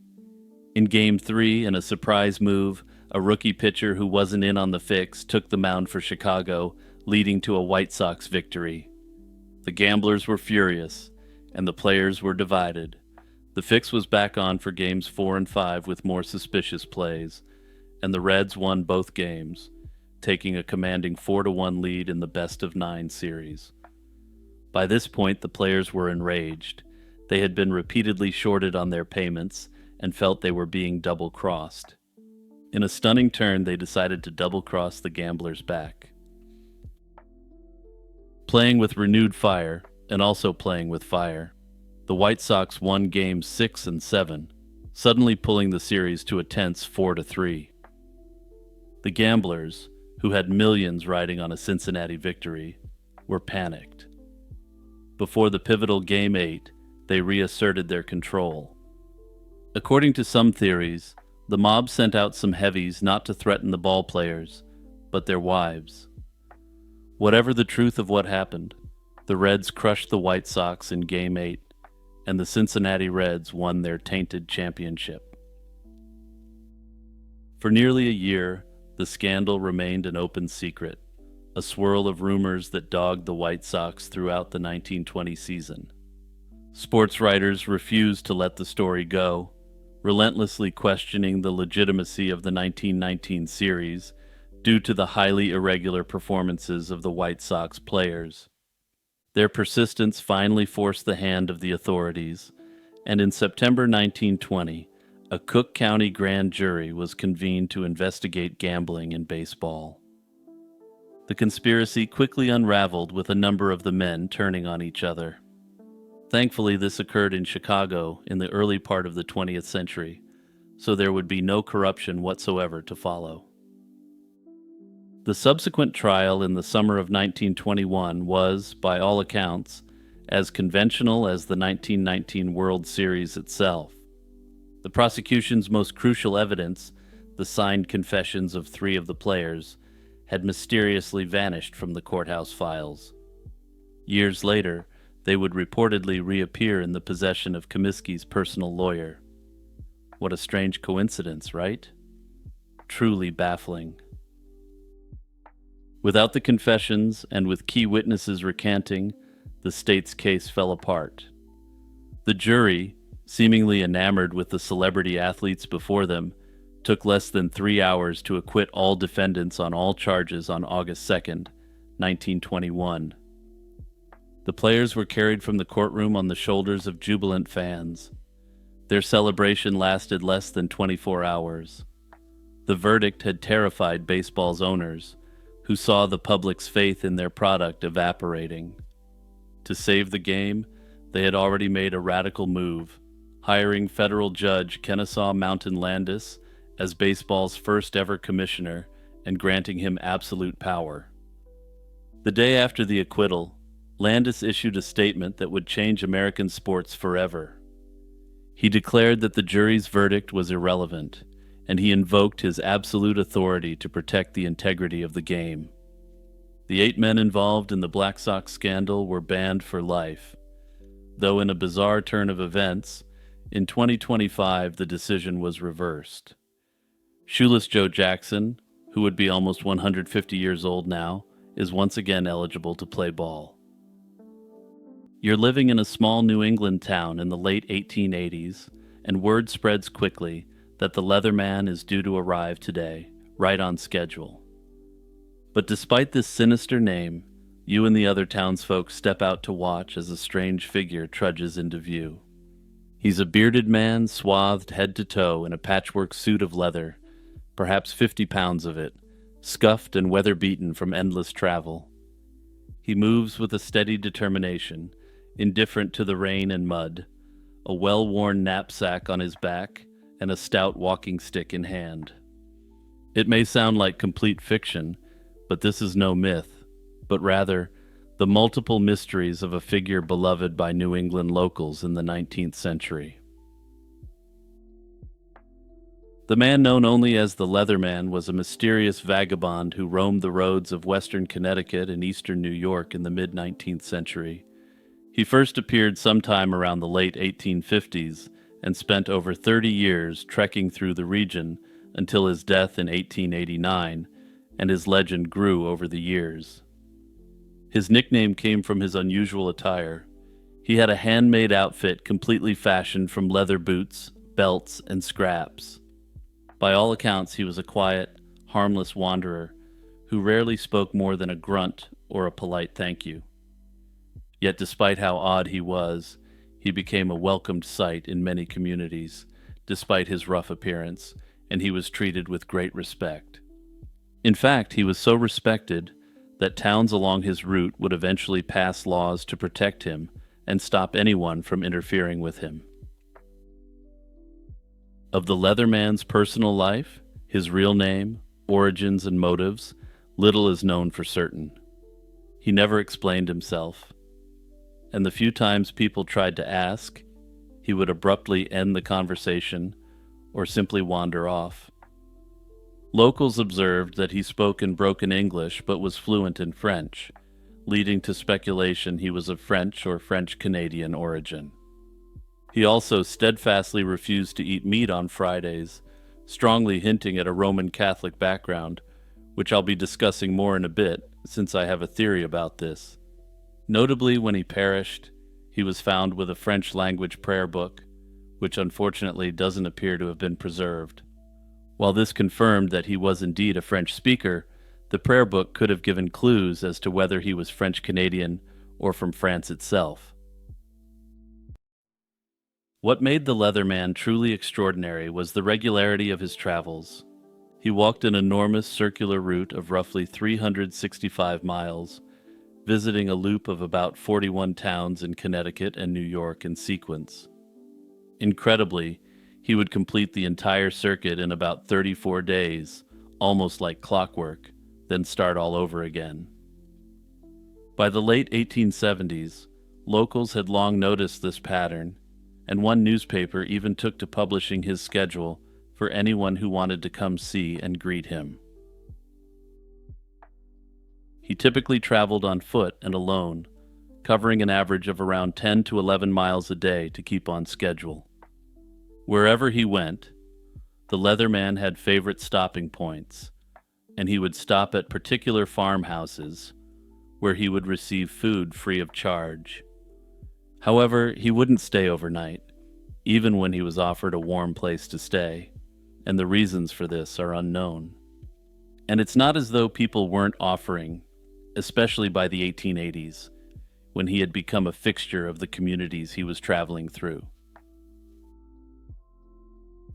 In Game 3, in a surprise move, a rookie pitcher who wasn't in on the fix took the mound for Chicago, leading to a White Sox victory. The gamblers were furious, and the players were divided. The fix was back on for Games 4 and 5 with more suspicious plays, and the Reds won both games, taking a commanding 4-1 lead in the best-of-9 series. By this point, the players were enraged. They had been repeatedly shorted on their payments and felt they were being double-crossed. In a stunning turn, they decided to double-cross the gamblers back. Playing with renewed fire, and also playing with fire, the White Sox won Games 6 and 7, suddenly pulling the series to a tense 4-3. The gamblers, who had millions riding on a Cincinnati victory, were panicked. Before the pivotal Game 8, they reasserted their control. According to some theories, the mob sent out some heavies not to threaten the ball players, but their wives. Whatever the truth of what happened, the Reds crushed the White Sox in Game 8, and the Cincinnati Reds won their tainted championship. For nearly a year, the scandal remained an open secret, a swirl of rumors that dogged the White Sox throughout the 1920 season. Sports writers refused to let the story go, relentlessly questioning the legitimacy of the 1919 series due to the highly irregular performances of the White Sox players. Their persistence finally forced the hand of the authorities, and in September 1920, a Cook County grand jury was convened to investigate gambling in baseball. The conspiracy quickly unraveled with a number of the men turning on each other. Thankfully, this occurred in Chicago in the early part of the 20th century, so there would be no corruption whatsoever to follow. The subsequent trial in the summer of 1921 was, by all accounts, as conventional as the 1919 World Series itself. The prosecution's most crucial evidence, the signed confessions of 3 of the players, had mysteriously vanished from the courthouse files. Years later, they would reportedly reappear in the possession of Comiskey's personal lawyer. What a strange coincidence, right? Truly baffling. Without the confessions and with key witnesses recanting, the state's case fell apart. The jury, seemingly enamored with the celebrity athletes before them, took less than 3 hours to acquit all defendants on all charges on August 2nd, 1921. The players were carried from the courtroom on the shoulders of jubilant fans. Their celebration lasted less than 24 hours. The verdict had terrified baseball's owners, who saw the public's faith in their product evaporating. To save the game, they had already made a radical move, hiring federal judge Kennesaw Mountain Landis as baseball's first ever commissioner and granting him absolute power. The day after the acquittal, Landis issued a statement that would change American sports forever. He declared that the jury's verdict was irrelevant, and he invoked his absolute authority to protect the integrity of the game. The 8 men involved in the Black Sox scandal were banned for life, though in a bizarre turn of events, in 2025 the decision was reversed. Shoeless Joe Jackson, who would be almost 150 years old now, is once again eligible to play ball. You're living in a small New England town in the late 1880s, and word spreads quickly that the Leatherman is due to arrive today, right on schedule. But despite this sinister name, you and the other townsfolk step out to watch as a strange figure trudges into view. He's a bearded man swathed head to toe in a patchwork suit of leather, perhaps 50 pounds of it, scuffed and weather-beaten from endless travel. He moves with a steady determination, indifferent to the rain and mud, a well-worn knapsack on his back, and a stout walking stick in hand. It may sound like complete fiction, but this is no myth, but rather the multiple mysteries of a figure beloved by New England locals in the 19th century. The man known only as the Leatherman was a mysterious vagabond who roamed the roads of western Connecticut and eastern New York in the mid-19th century. He first appeared sometime around the late 1850s and spent over 30 years trekking through the region until his death in 1889, and his legend grew over the years. His nickname came from his unusual attire. He had a handmade outfit completely fashioned from leather boots, belts, and scraps. By all accounts, he was a quiet, harmless wanderer who rarely spoke more than a grunt or a polite thank you. Yet despite how odd he was, he became a welcomed sight in many communities, despite his rough appearance, and he was treated with great respect. In fact, he was so respected that towns along his route would eventually pass laws to protect him and stop anyone from interfering with him. Of the Leatherman's personal life, his real name, origins, and motives, little is known for certain. He never explained himself, and the few times people tried to ask, he would abruptly end the conversation or simply wander off. Locals observed that he spoke in broken English but was fluent in French, leading to speculation he was of French or French-Canadian origin. He also steadfastly refused to eat meat on Fridays, strongly hinting at a Roman Catholic background, which I'll be discussing more in a bit, since I have a theory about this. Notably, when he perished, he was found with a French-language prayer book, which unfortunately doesn't appear to have been preserved. While this confirmed that he was indeed a French speaker, the prayer book could have given clues as to whether he was French-Canadian or from France itself. What made the Leatherman truly extraordinary was the regularity of his travels. He walked an enormous circular route of roughly 365 miles, visiting a loop of about 41 towns in Connecticut and New York in sequence. Incredibly, he would complete the entire circuit in about 34 days, almost like clockwork, then start all over again. By the late 1870s, locals had long noticed this pattern, and one newspaper even took to publishing his schedule for anyone who wanted to come see and greet him. He typically traveled on foot and alone, covering an average of around 10 to 11 miles a day to keep on schedule. Wherever he went, the Leatherman had favorite stopping points, and he would stop at particular farmhouses where he would receive food free of charge. However, he wouldn't stay overnight, even when he was offered a warm place to stay, and the reasons for this are unknown. And it's not as though people weren't offering, especially by the 1880s, when he had become a fixture of the communities he was traveling through.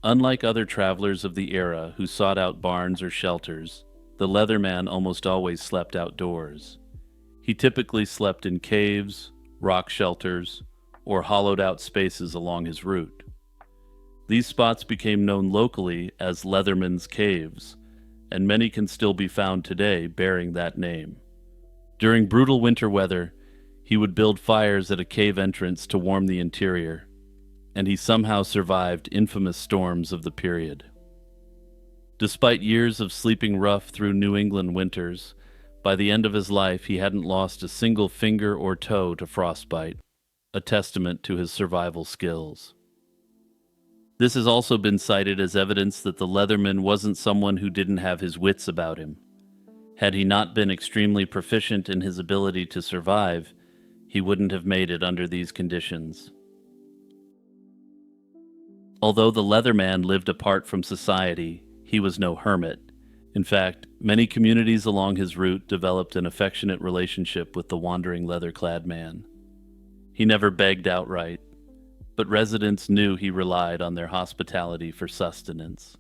Unlike other travelers of the era who sought out barns or shelters, the Leatherman almost always slept outdoors. He typically slept in caves, rock shelters, or hollowed-out spaces along his route. These spots became known locally as Leatherman's Caves, and many can still be found today bearing that name. During brutal winter weather, he would build fires at a cave entrance to warm the interior, and he somehow survived infamous storms of the period. Despite years of sleeping rough through New England winters, by the end of his life he hadn't lost a single finger or toe to frostbite, a testament to his survival skills. This has also been cited as evidence that the Leatherman wasn't someone who didn't have his wits about him. Had he not been extremely proficient in his ability to survive, he wouldn't have made it under these conditions. Although the Leatherman lived apart from society, he was no hermit. In fact, many communities along his route developed an affectionate relationship with the wandering leather-clad man. He never begged outright, but residents knew he relied on their hospitality for sustenance.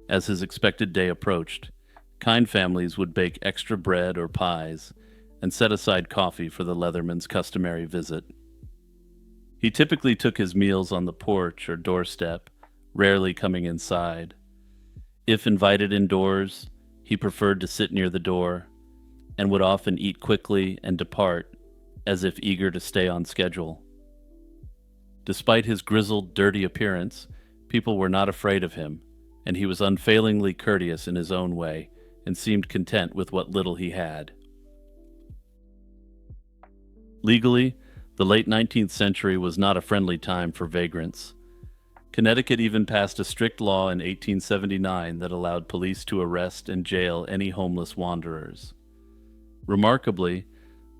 As his expected day approached, kind families would bake extra bread or pies and set aside coffee for the Leatherman's customary visit. He typically took his meals on the porch or doorstep, rarely coming inside. If invited indoors, he preferred to sit near the door and would often eat quickly and depart, as if eager to stay on schedule. Despite his grizzled, dirty appearance, people were not afraid of him, and he was unfailingly courteous in his own way and seemed content with what little he had. Legally, the late 19th century was not a friendly time for vagrants. Connecticut even passed a strict law in 1879 that allowed police to arrest and jail any homeless wanderers. Remarkably,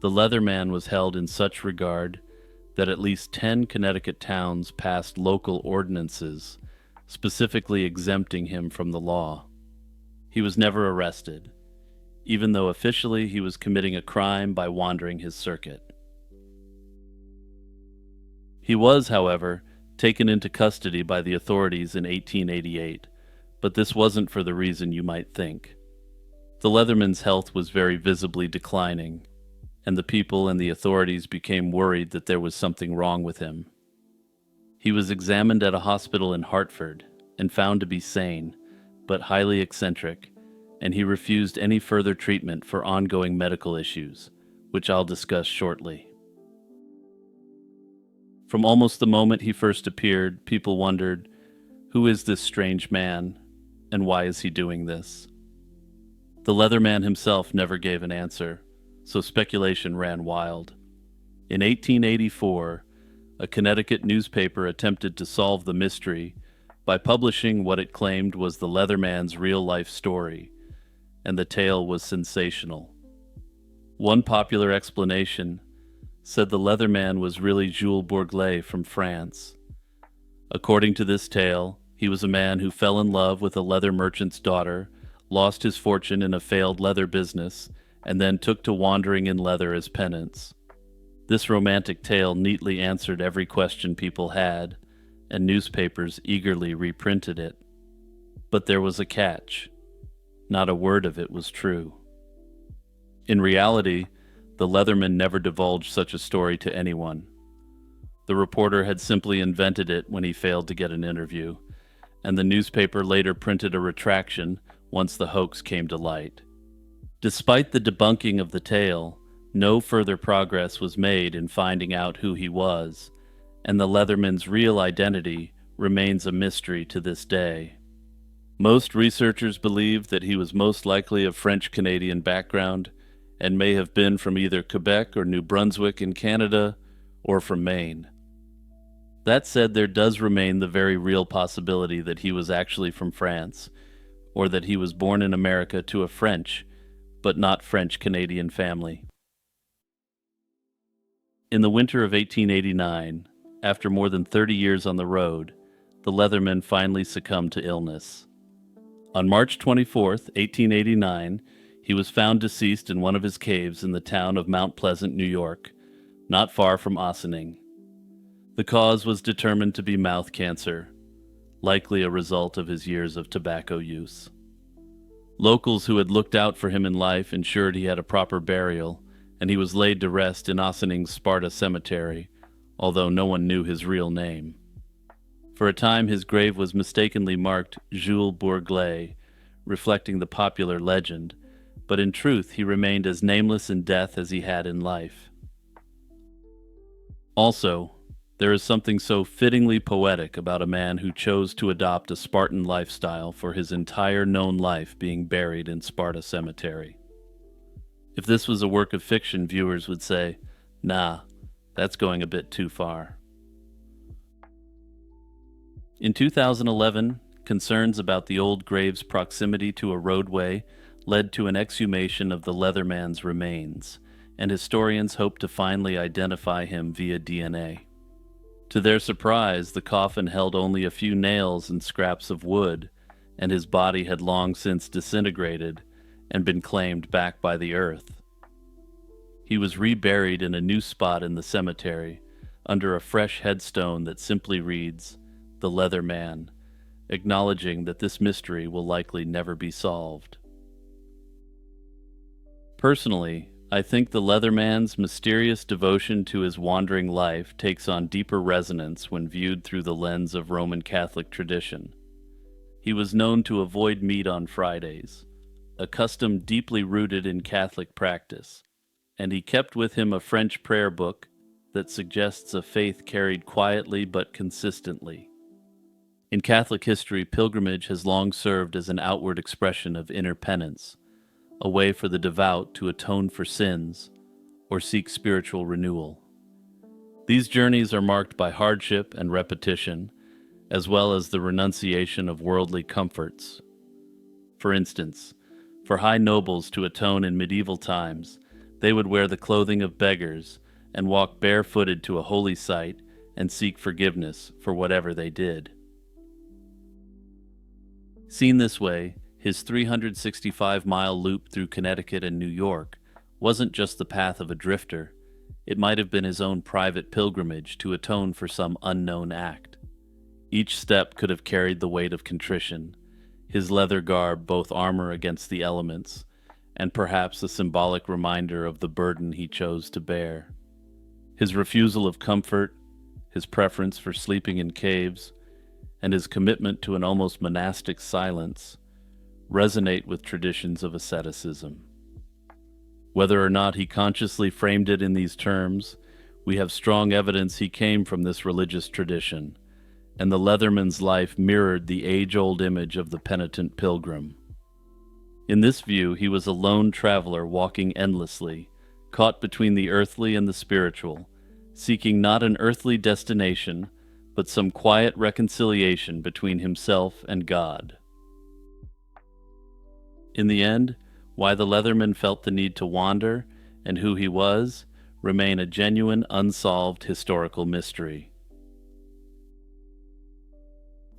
the Leatherman was held in such regard that at least 10 Connecticut towns passed local ordinances specifically exempting him from the law. He was never arrested, even though officially he was committing a crime by wandering his circuit. He was, however, taken into custody by the authorities in 1888, but this wasn't for the reason you might think. The Leatherman's health was very visibly declining, and the people and the authorities became worried that there was something wrong with him. He was examined at a hospital in Hartford and found to be sane, but highly eccentric, and he refused any further treatment for ongoing medical issues, which I'll discuss shortly. From almost the moment he first appeared, people wondered, who is this strange man, and why is he doing this? The Leatherman himself never gave an answer, so speculation ran wild. In 1884, a Connecticut newspaper attempted to solve the mystery by publishing what it claimed was the Leatherman's real-life story, and the tale was sensational. One popular explanation said the Leatherman was really Jules Bourglet from France. According to this tale, he was a man who fell in love with a leather merchant's daughter, lost his fortune in a failed leather business, and then took to wandering in leather as penance. This romantic tale neatly answered every question people had, and newspapers eagerly reprinted it. But there was a catch. Not a word of it was true. In reality, the Leatherman never divulged such a story to anyone. The reporter had simply invented it when he failed to get an interview, and the newspaper later printed a retraction once the hoax came to light. Despite the debunking of the tale, no further progress was made in finding out who he was, and the Leatherman's real identity remains a mystery to this day. Most researchers believe that he was most likely of French-Canadian background and may have been from either Quebec or New Brunswick in Canada or from Maine. That said, there does remain the very real possibility that he was actually from France, or that he was born in America to a French, but not French-Canadian family. In the winter of 1889, after more than 30 years on the road, the Leatherman finally succumbed to illness. On March 24, 1889, he was found deceased in one of his caves in the town of Mount Pleasant, New York, not far from Ossining. The cause was determined to be mouth cancer, likely a result of his years of tobacco use. Locals who had looked out for him in life ensured he had a proper burial, and he was laid to rest in Ossining's Sparta Cemetery, although no one knew his real name. For a time his grave was mistakenly marked Jules Bourglet, reflecting the popular legend, but in truth he remained as nameless in death as he had in life. Also, there is something so fittingly poetic about a man who chose to adopt a Spartan lifestyle for his entire known life being buried in Sparta Cemetery. If this was a work of fiction, viewers would say, "Nah, that's going a bit too far." In 2011, concerns about the old grave's proximity to a roadway led to an exhumation of the Leatherman's remains, and historians hope to finally identify him via DNA. To their surprise, the coffin held only a few nails and scraps of wood, and his body had long since disintegrated and been claimed back by the earth. He was reburied in a new spot in the cemetery, under a fresh headstone that simply reads, "The Leatherman," acknowledging that this mystery will likely never be solved. Personally, I think the Leatherman's mysterious devotion to his wandering life takes on deeper resonance when viewed through the lens of Roman Catholic tradition. He was known to avoid meat on Fridays, a custom deeply rooted in Catholic practice, and he kept with him a French prayer book that suggests a faith carried quietly but consistently. In Catholic history, pilgrimage has long served as an outward expression of inner penance, a way for the devout to atone for sins or seek spiritual renewal. These journeys are marked by hardship and repetition, as well as the renunciation of worldly comforts. For instance, for high nobles to atone in medieval times, they would wear the clothing of beggars and walk barefooted to a holy site and seek forgiveness for whatever they did. Seen this way, his 365-mile loop through Connecticut and New York wasn't just the path of a drifter. It might have been his own private pilgrimage to atone for some unknown act. Each step could have carried the weight of contrition, his leather garb both armor against the elements, and perhaps a symbolic reminder of the burden he chose to bear. His refusal of comfort, his preference for sleeping in caves, and his commitment to an almost monastic silence resonate with traditions of asceticism. Whether or not he consciously framed it in these terms, we have strong evidence he came from this religious tradition, and the Leatherman's life mirrored the age-old image of the penitent pilgrim. In this view, he was a lone traveler walking endlessly, caught between the earthly and the spiritual, seeking not an earthly destination, but some quiet reconciliation between himself and God. In the end, why the Leatherman felt the need to wander and who he was remain a genuine, unsolved historical mystery.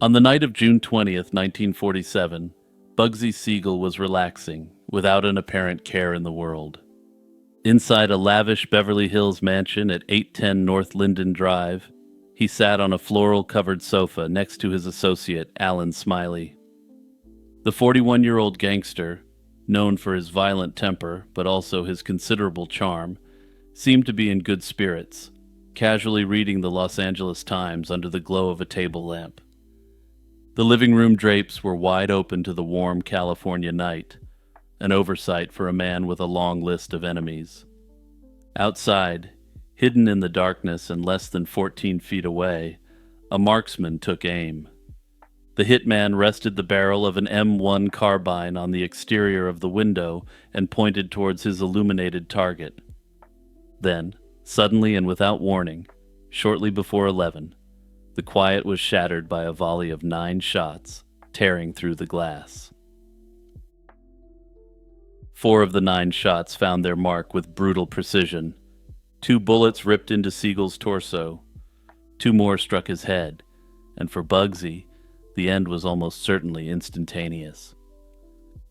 On the night of June 20th, 1947, Bugsy Siegel was relaxing, without an apparent care in the world. Inside a lavish Beverly Hills mansion at 810 North Linden Drive, he sat on a floral-covered sofa next to his associate, Alan Smiley. The 41-year-old gangster, known for his violent temper but also his considerable charm, seemed to be in good spirits, casually reading the Los Angeles Times under the glow of a table lamp. The living room drapes were wide open to the warm California night, an oversight for a man with a long list of enemies. Outside, hidden in the darkness and less than 14 feet away, a marksman took aim. The hitman rested the barrel of an M1 carbine on the exterior of the window and pointed towards his illuminated target. Then, suddenly and without warning, shortly before 11, the quiet was shattered by a volley of 9 shots, tearing through the glass. 4 of the 9 shots found their mark with brutal precision. 2 bullets ripped into Siegel's torso. 2 more struck his head, and for Bugsy, the end was almost certainly instantaneous.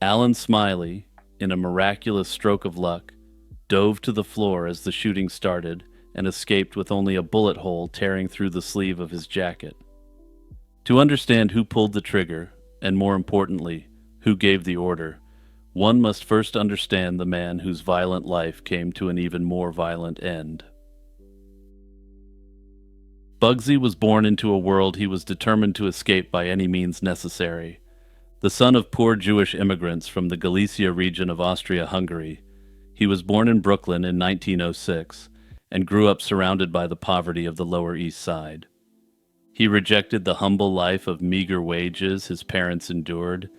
Alan Smiley, in a miraculous stroke of luck, dove to the floor as the shooting started and escaped with only a bullet hole tearing through the sleeve of his jacket. To understand who pulled the trigger, and more importantly, who gave the order, one must first understand the man whose violent life came to an even more violent end. Bugsy was born into a world he was determined to escape by any means necessary. The son of poor Jewish immigrants from the Galicia region of Austria-Hungary, he was born in Brooklyn in 1906 and grew up surrounded by the poverty of the Lower East Side. He rejected the humble life of meager wages his parents endured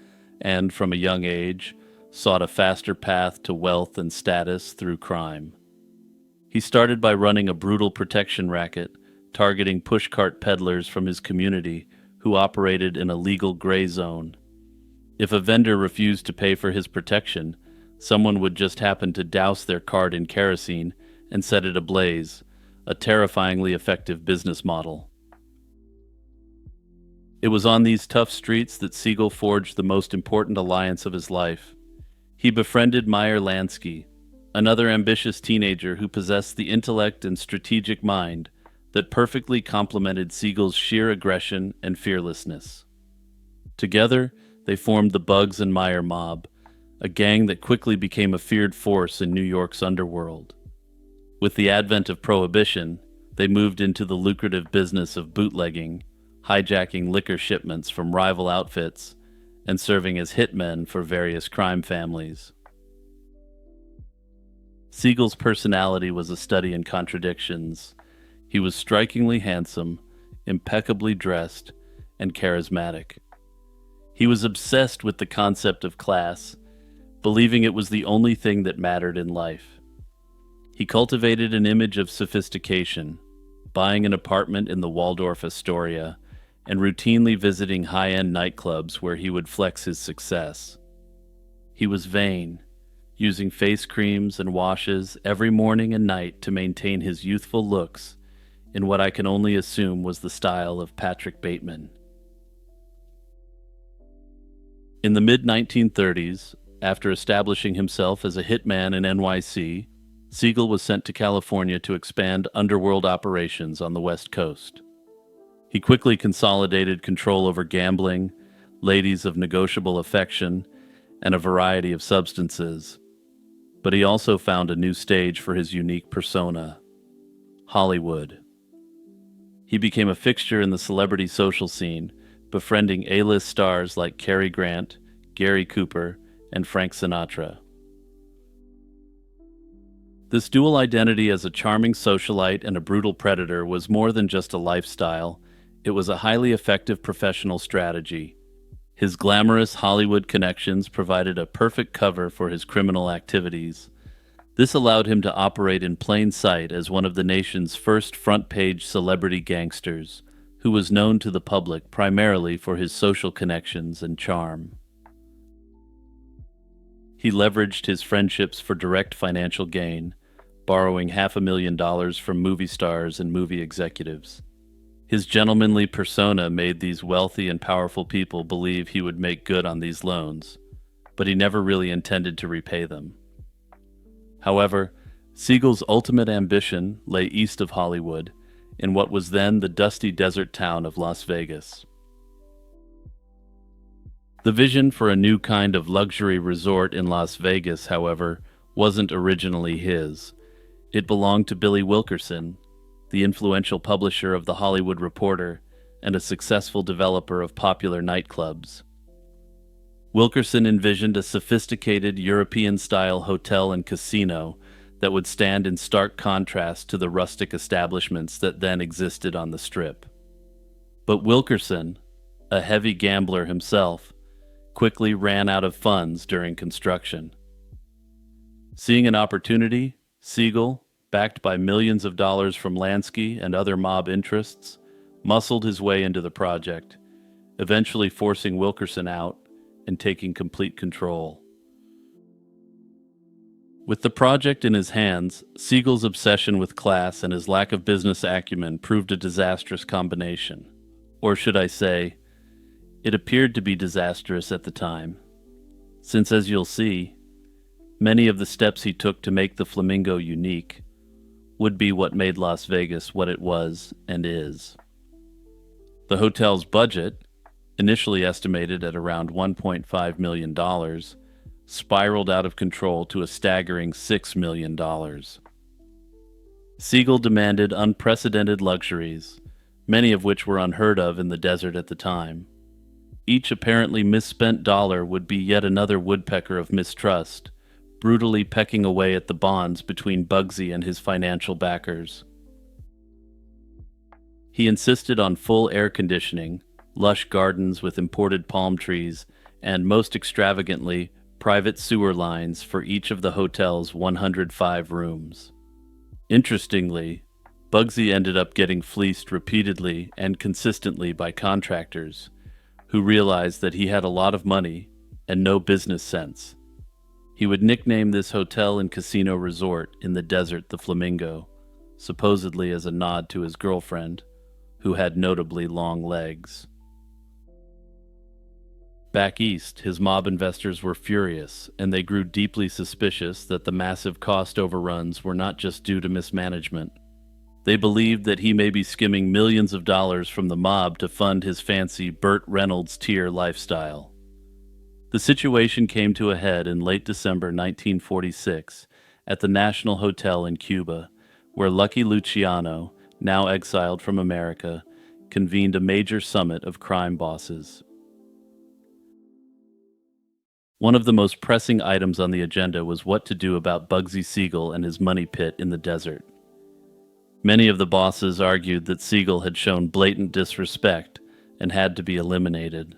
and, from a young age, sought a faster path to wealth and status through crime. He started by running a brutal protection racket, targeting pushcart peddlers from his community who operated in a legal gray zone. If a vendor refused to pay for his protection, someone would just happen to douse their cart in kerosene and set it ablaze, a terrifyingly effective business model. It was on these tough streets that Siegel forged the most important alliance of his life. He befriended Meyer Lansky, another ambitious teenager who possessed the intellect and strategic mind that perfectly complemented Siegel's sheer aggression and fearlessness. Together, they formed the Bugs and Meyer mob, a gang that quickly became a feared force in New York's underworld. With the advent of Prohibition, they moved into the lucrative business of bootlegging, hijacking liquor shipments from rival outfits, and serving as hitmen for various crime families. Siegel's personality was a study in contradictions. He was strikingly handsome, impeccably dressed, and charismatic. He was obsessed with the concept of class, believing it was the only thing that mattered in life. He cultivated an image of sophistication, buying an apartment in the Waldorf Astoria, and routinely visiting high-end nightclubs where he would flex his success. He was vain, using face creams and washes every morning and night to maintain his youthful looks in what I can only assume was the style of Patrick Bateman. In the mid-1930s, after establishing himself as a hitman in NYC, Siegel was sent to California to expand underworld operations on the West Coast. He quickly consolidated control over gambling, ladies of negotiable affection, and a variety of substances. But he also found a new stage for his unique persona: Hollywood. He became a fixture in the celebrity social scene, befriending A-list stars like Cary Grant, Gary Cooper, and Frank Sinatra. This dual identity as a charming socialite and a brutal predator was more than just a lifestyle. It was a highly effective professional strategy. His glamorous Hollywood connections provided a perfect cover for his criminal activities. This allowed him to operate in plain sight as one of the nation's first front-page celebrity gangsters, who was known to the public primarily for his social connections and charm. He leveraged his friendships for direct financial gain, borrowing $500,000 from movie stars and movie executives. His gentlemanly persona made these wealthy and powerful people believe he would make good on these loans, but he never really intended to repay them. However, Siegel's ultimate ambition lay east of Hollywood, in what was then the dusty desert town of Las Vegas. The vision for a new kind of luxury resort in Las Vegas, however, wasn't originally his. It belonged to Billy Wilkerson, the influential publisher of The Hollywood Reporter and a successful developer of popular nightclubs. Wilkerson envisioned a sophisticated European-style hotel and casino that would stand in stark contrast to the rustic establishments that then existed on the Strip. But Wilkerson, a heavy gambler himself, quickly ran out of funds during construction. Seeing an opportunity, Siegel, backed by millions of dollars from Lansky and other mob interests, muscled his way into the project, eventually forcing Wilkerson out and taking complete control. With the project in his hands, Siegel's obsession with class and his lack of business acumen proved a disastrous combination. Or should I say, it appeared to be disastrous at the time, since as you'll see, many of the steps he took to make the Flamingo unique would be what made Las Vegas what it was and is. The hotel's budget, initially estimated at around $1.5 million, spiraled out of control to a staggering $6 million. Siegel demanded unprecedented luxuries, many of which were unheard of in the desert at the time. Each apparently misspent dollar would be yet another woodpecker of mistrust, brutally pecking away at the bonds between Bugsy and his financial backers. He insisted on full air conditioning, lush gardens with imported palm trees, and most extravagantly, private sewer lines for each of the hotel's 105 rooms. Interestingly, Bugsy ended up getting fleeced repeatedly and consistently by contractors, who realized that he had a lot of money and no business sense. He would nickname this hotel and casino resort in the desert the Flamingo, supposedly as a nod to his girlfriend, who had notably long legs. Back east, his mob investors were furious, and they grew deeply suspicious that the massive cost overruns were not just due to mismanagement. They believed that he may be skimming millions of dollars from the mob to fund his fancy Burt Reynolds tier lifestyle. The situation came to a head in late December 1946 at the National Hotel in Cuba, where Lucky Luciano, now exiled from America, convened a major summit of crime bosses. One of the most pressing items on the agenda was what to do about Bugsy Siegel and his money pit in the desert. Many of the bosses argued that Siegel had shown blatant disrespect and had to be eliminated.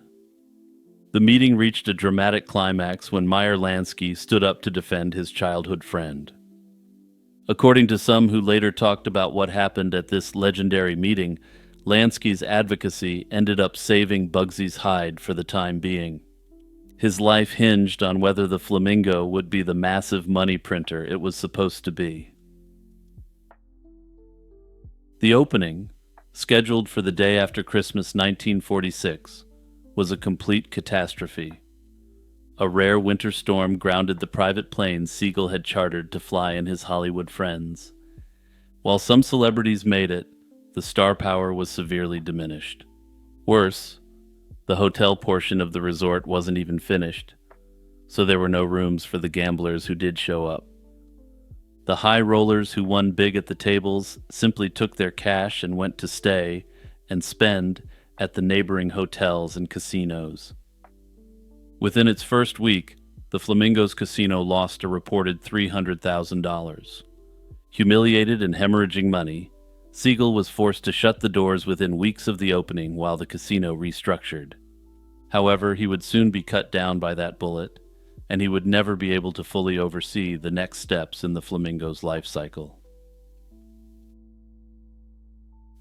The meeting reached a dramatic climax when Meyer Lansky stood up to defend his childhood friend. According to some who later talked about what happened at this legendary meeting, Lansky's advocacy ended up saving Bugsy's hide for the time being. His life hinged on whether the Flamingo would be the massive money printer it was supposed to be. The opening, scheduled for the day after Christmas 1946, was a complete catastrophe. A rare winter storm grounded the private planes Siegel had chartered to fly in his Hollywood friends. While some celebrities made it, the star power was severely diminished. Worse, the hotel portion of the resort wasn't even finished, so there were no rooms for the gamblers who did show up. The high rollers who won big at the tables simply took their cash and went to stay and spend at the neighboring hotels and casinos. Within its first week, the Flamingo's casino lost a reported $300,000. Humiliated and hemorrhaging money, Siegel was forced to shut the doors within weeks of the opening while the casino restructured. However, he would soon be cut down by that bullet, and he would never be able to fully oversee the next steps in the Flamingo's life cycle.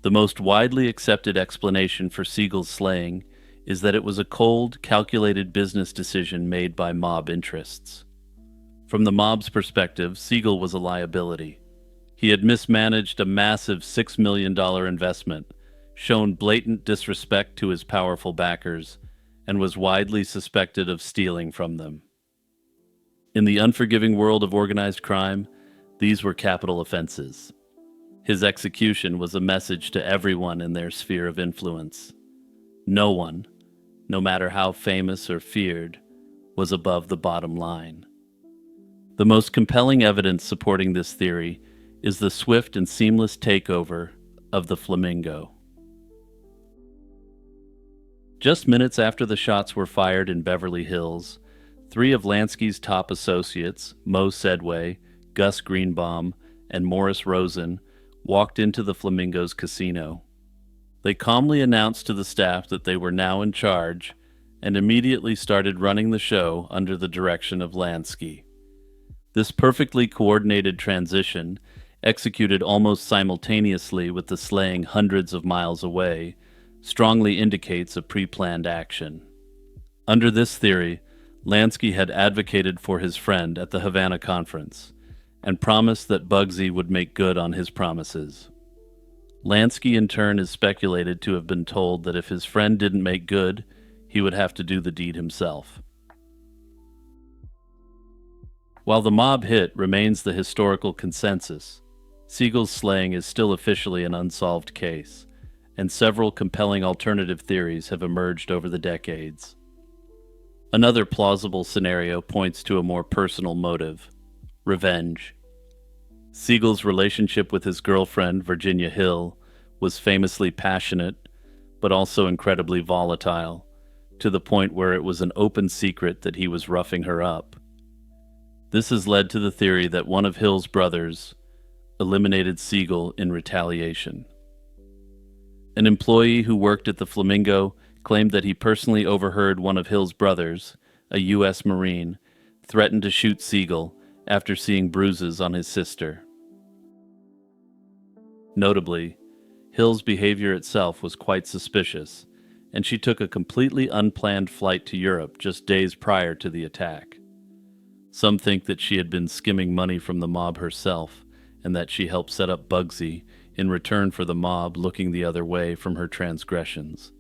The most widely accepted explanation for Siegel's slaying is that it was a cold, calculated business decision made by mob interests. From the mob's perspective, Siegel was a liability. He had mismanaged a massive $6 million investment, shown blatant disrespect to his powerful backers, and was widely suspected of stealing from them. In the unforgiving world of organized crime, these were capital offenses. His execution was a message to everyone in their sphere of influence. No one, no matter how famous or feared, was above the bottom line. The most compelling evidence supporting this theory is the swift and seamless takeover of the Flamingo. Just minutes after the shots were fired in Beverly Hills, three of Lansky's top associates, Mo Sedway, Gus Greenbaum, and Morris Rosen, walked into the Flamingo's casino. They calmly announced to the staff that they were now in charge and immediately started running the show under the direction of Lansky. This perfectly coordinated transition, executed almost simultaneously with the slaying hundreds of miles away, strongly indicates a pre-planned action. Under this theory, Lansky had advocated for his friend at the Havana conference and promised that Bugsy would make good on his promises. Lansky in turn is speculated to have been told that if his friend didn't make good, he would have to do the deed himself. While the mob hit remains the historical consensus, Siegel's slaying is still officially an unsolved case, and several compelling alternative theories have emerged over the decades. Another plausible scenario points to a more personal motive: revenge. Siegel's relationship with his girlfriend, Virginia Hill, was famously passionate, but also incredibly volatile, to the point where it was an open secret that he was roughing her up. This has led to the theory that one of Hill's brothers eliminated Siegel in retaliation. An employee who worked at the Flamingo claimed that he personally overheard one of Hill's brothers, a U.S. Marine, threaten to shoot Siegel after seeing bruises on his sister. Notably, Hill's behavior itself was quite suspicious, and she took a completely unplanned flight to Europe just days prior to the attack. Some think that she had been skimming money from the mob herself, and that she helped set up Bugsy in return for the mob looking the other way from her transgressions.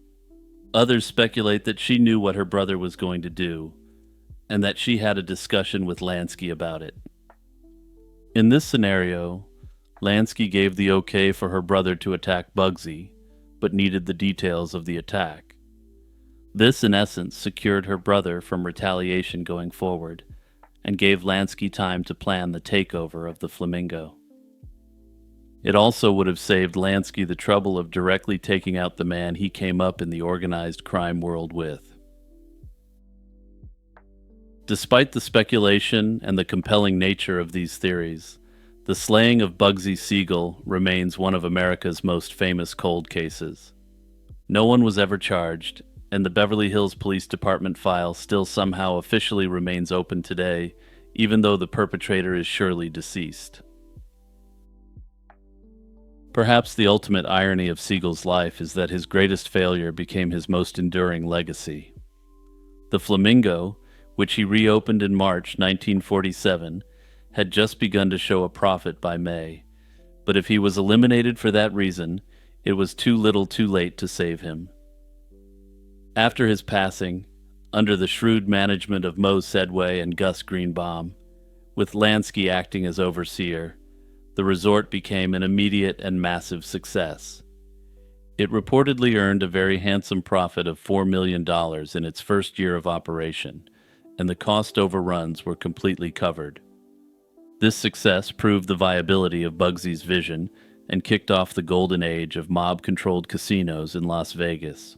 Others speculate that she knew what her brother was going to do, and that she had a discussion with Lansky about it. In this scenario, Lansky gave the okay for her brother to attack Bugsy, but needed the details of the attack. This, in essence, secured her brother from retaliation going forward, and gave Lansky time to plan the takeover of the Flamingo. It also would have saved Lansky the trouble of directly taking out the man he came up in the organized crime world with. Despite the speculation and the compelling nature of these theories, the slaying of Bugsy Siegel remains one of America's most famous cold cases. No one was ever charged, and the Beverly Hills Police Department file still somehow officially remains open today, even though the perpetrator is surely deceased. Perhaps the ultimate irony of Siegel's life is that his greatest failure became his most enduring legacy. The Flamingo, which he reopened in March 1947, had just begun to show a profit by May, but if he was eliminated for that reason, it was too little too late to save him. After his passing, under the shrewd management of Mo Sedway and Gus Greenbaum, with Lansky acting as overseer, the resort became an immediate and massive success. It reportedly earned a very handsome profit of $4 million in its first year of operation, and the cost overruns were completely covered. This success proved the viability of Bugsy's vision and kicked off the golden age of mob-controlled casinos in Las Vegas.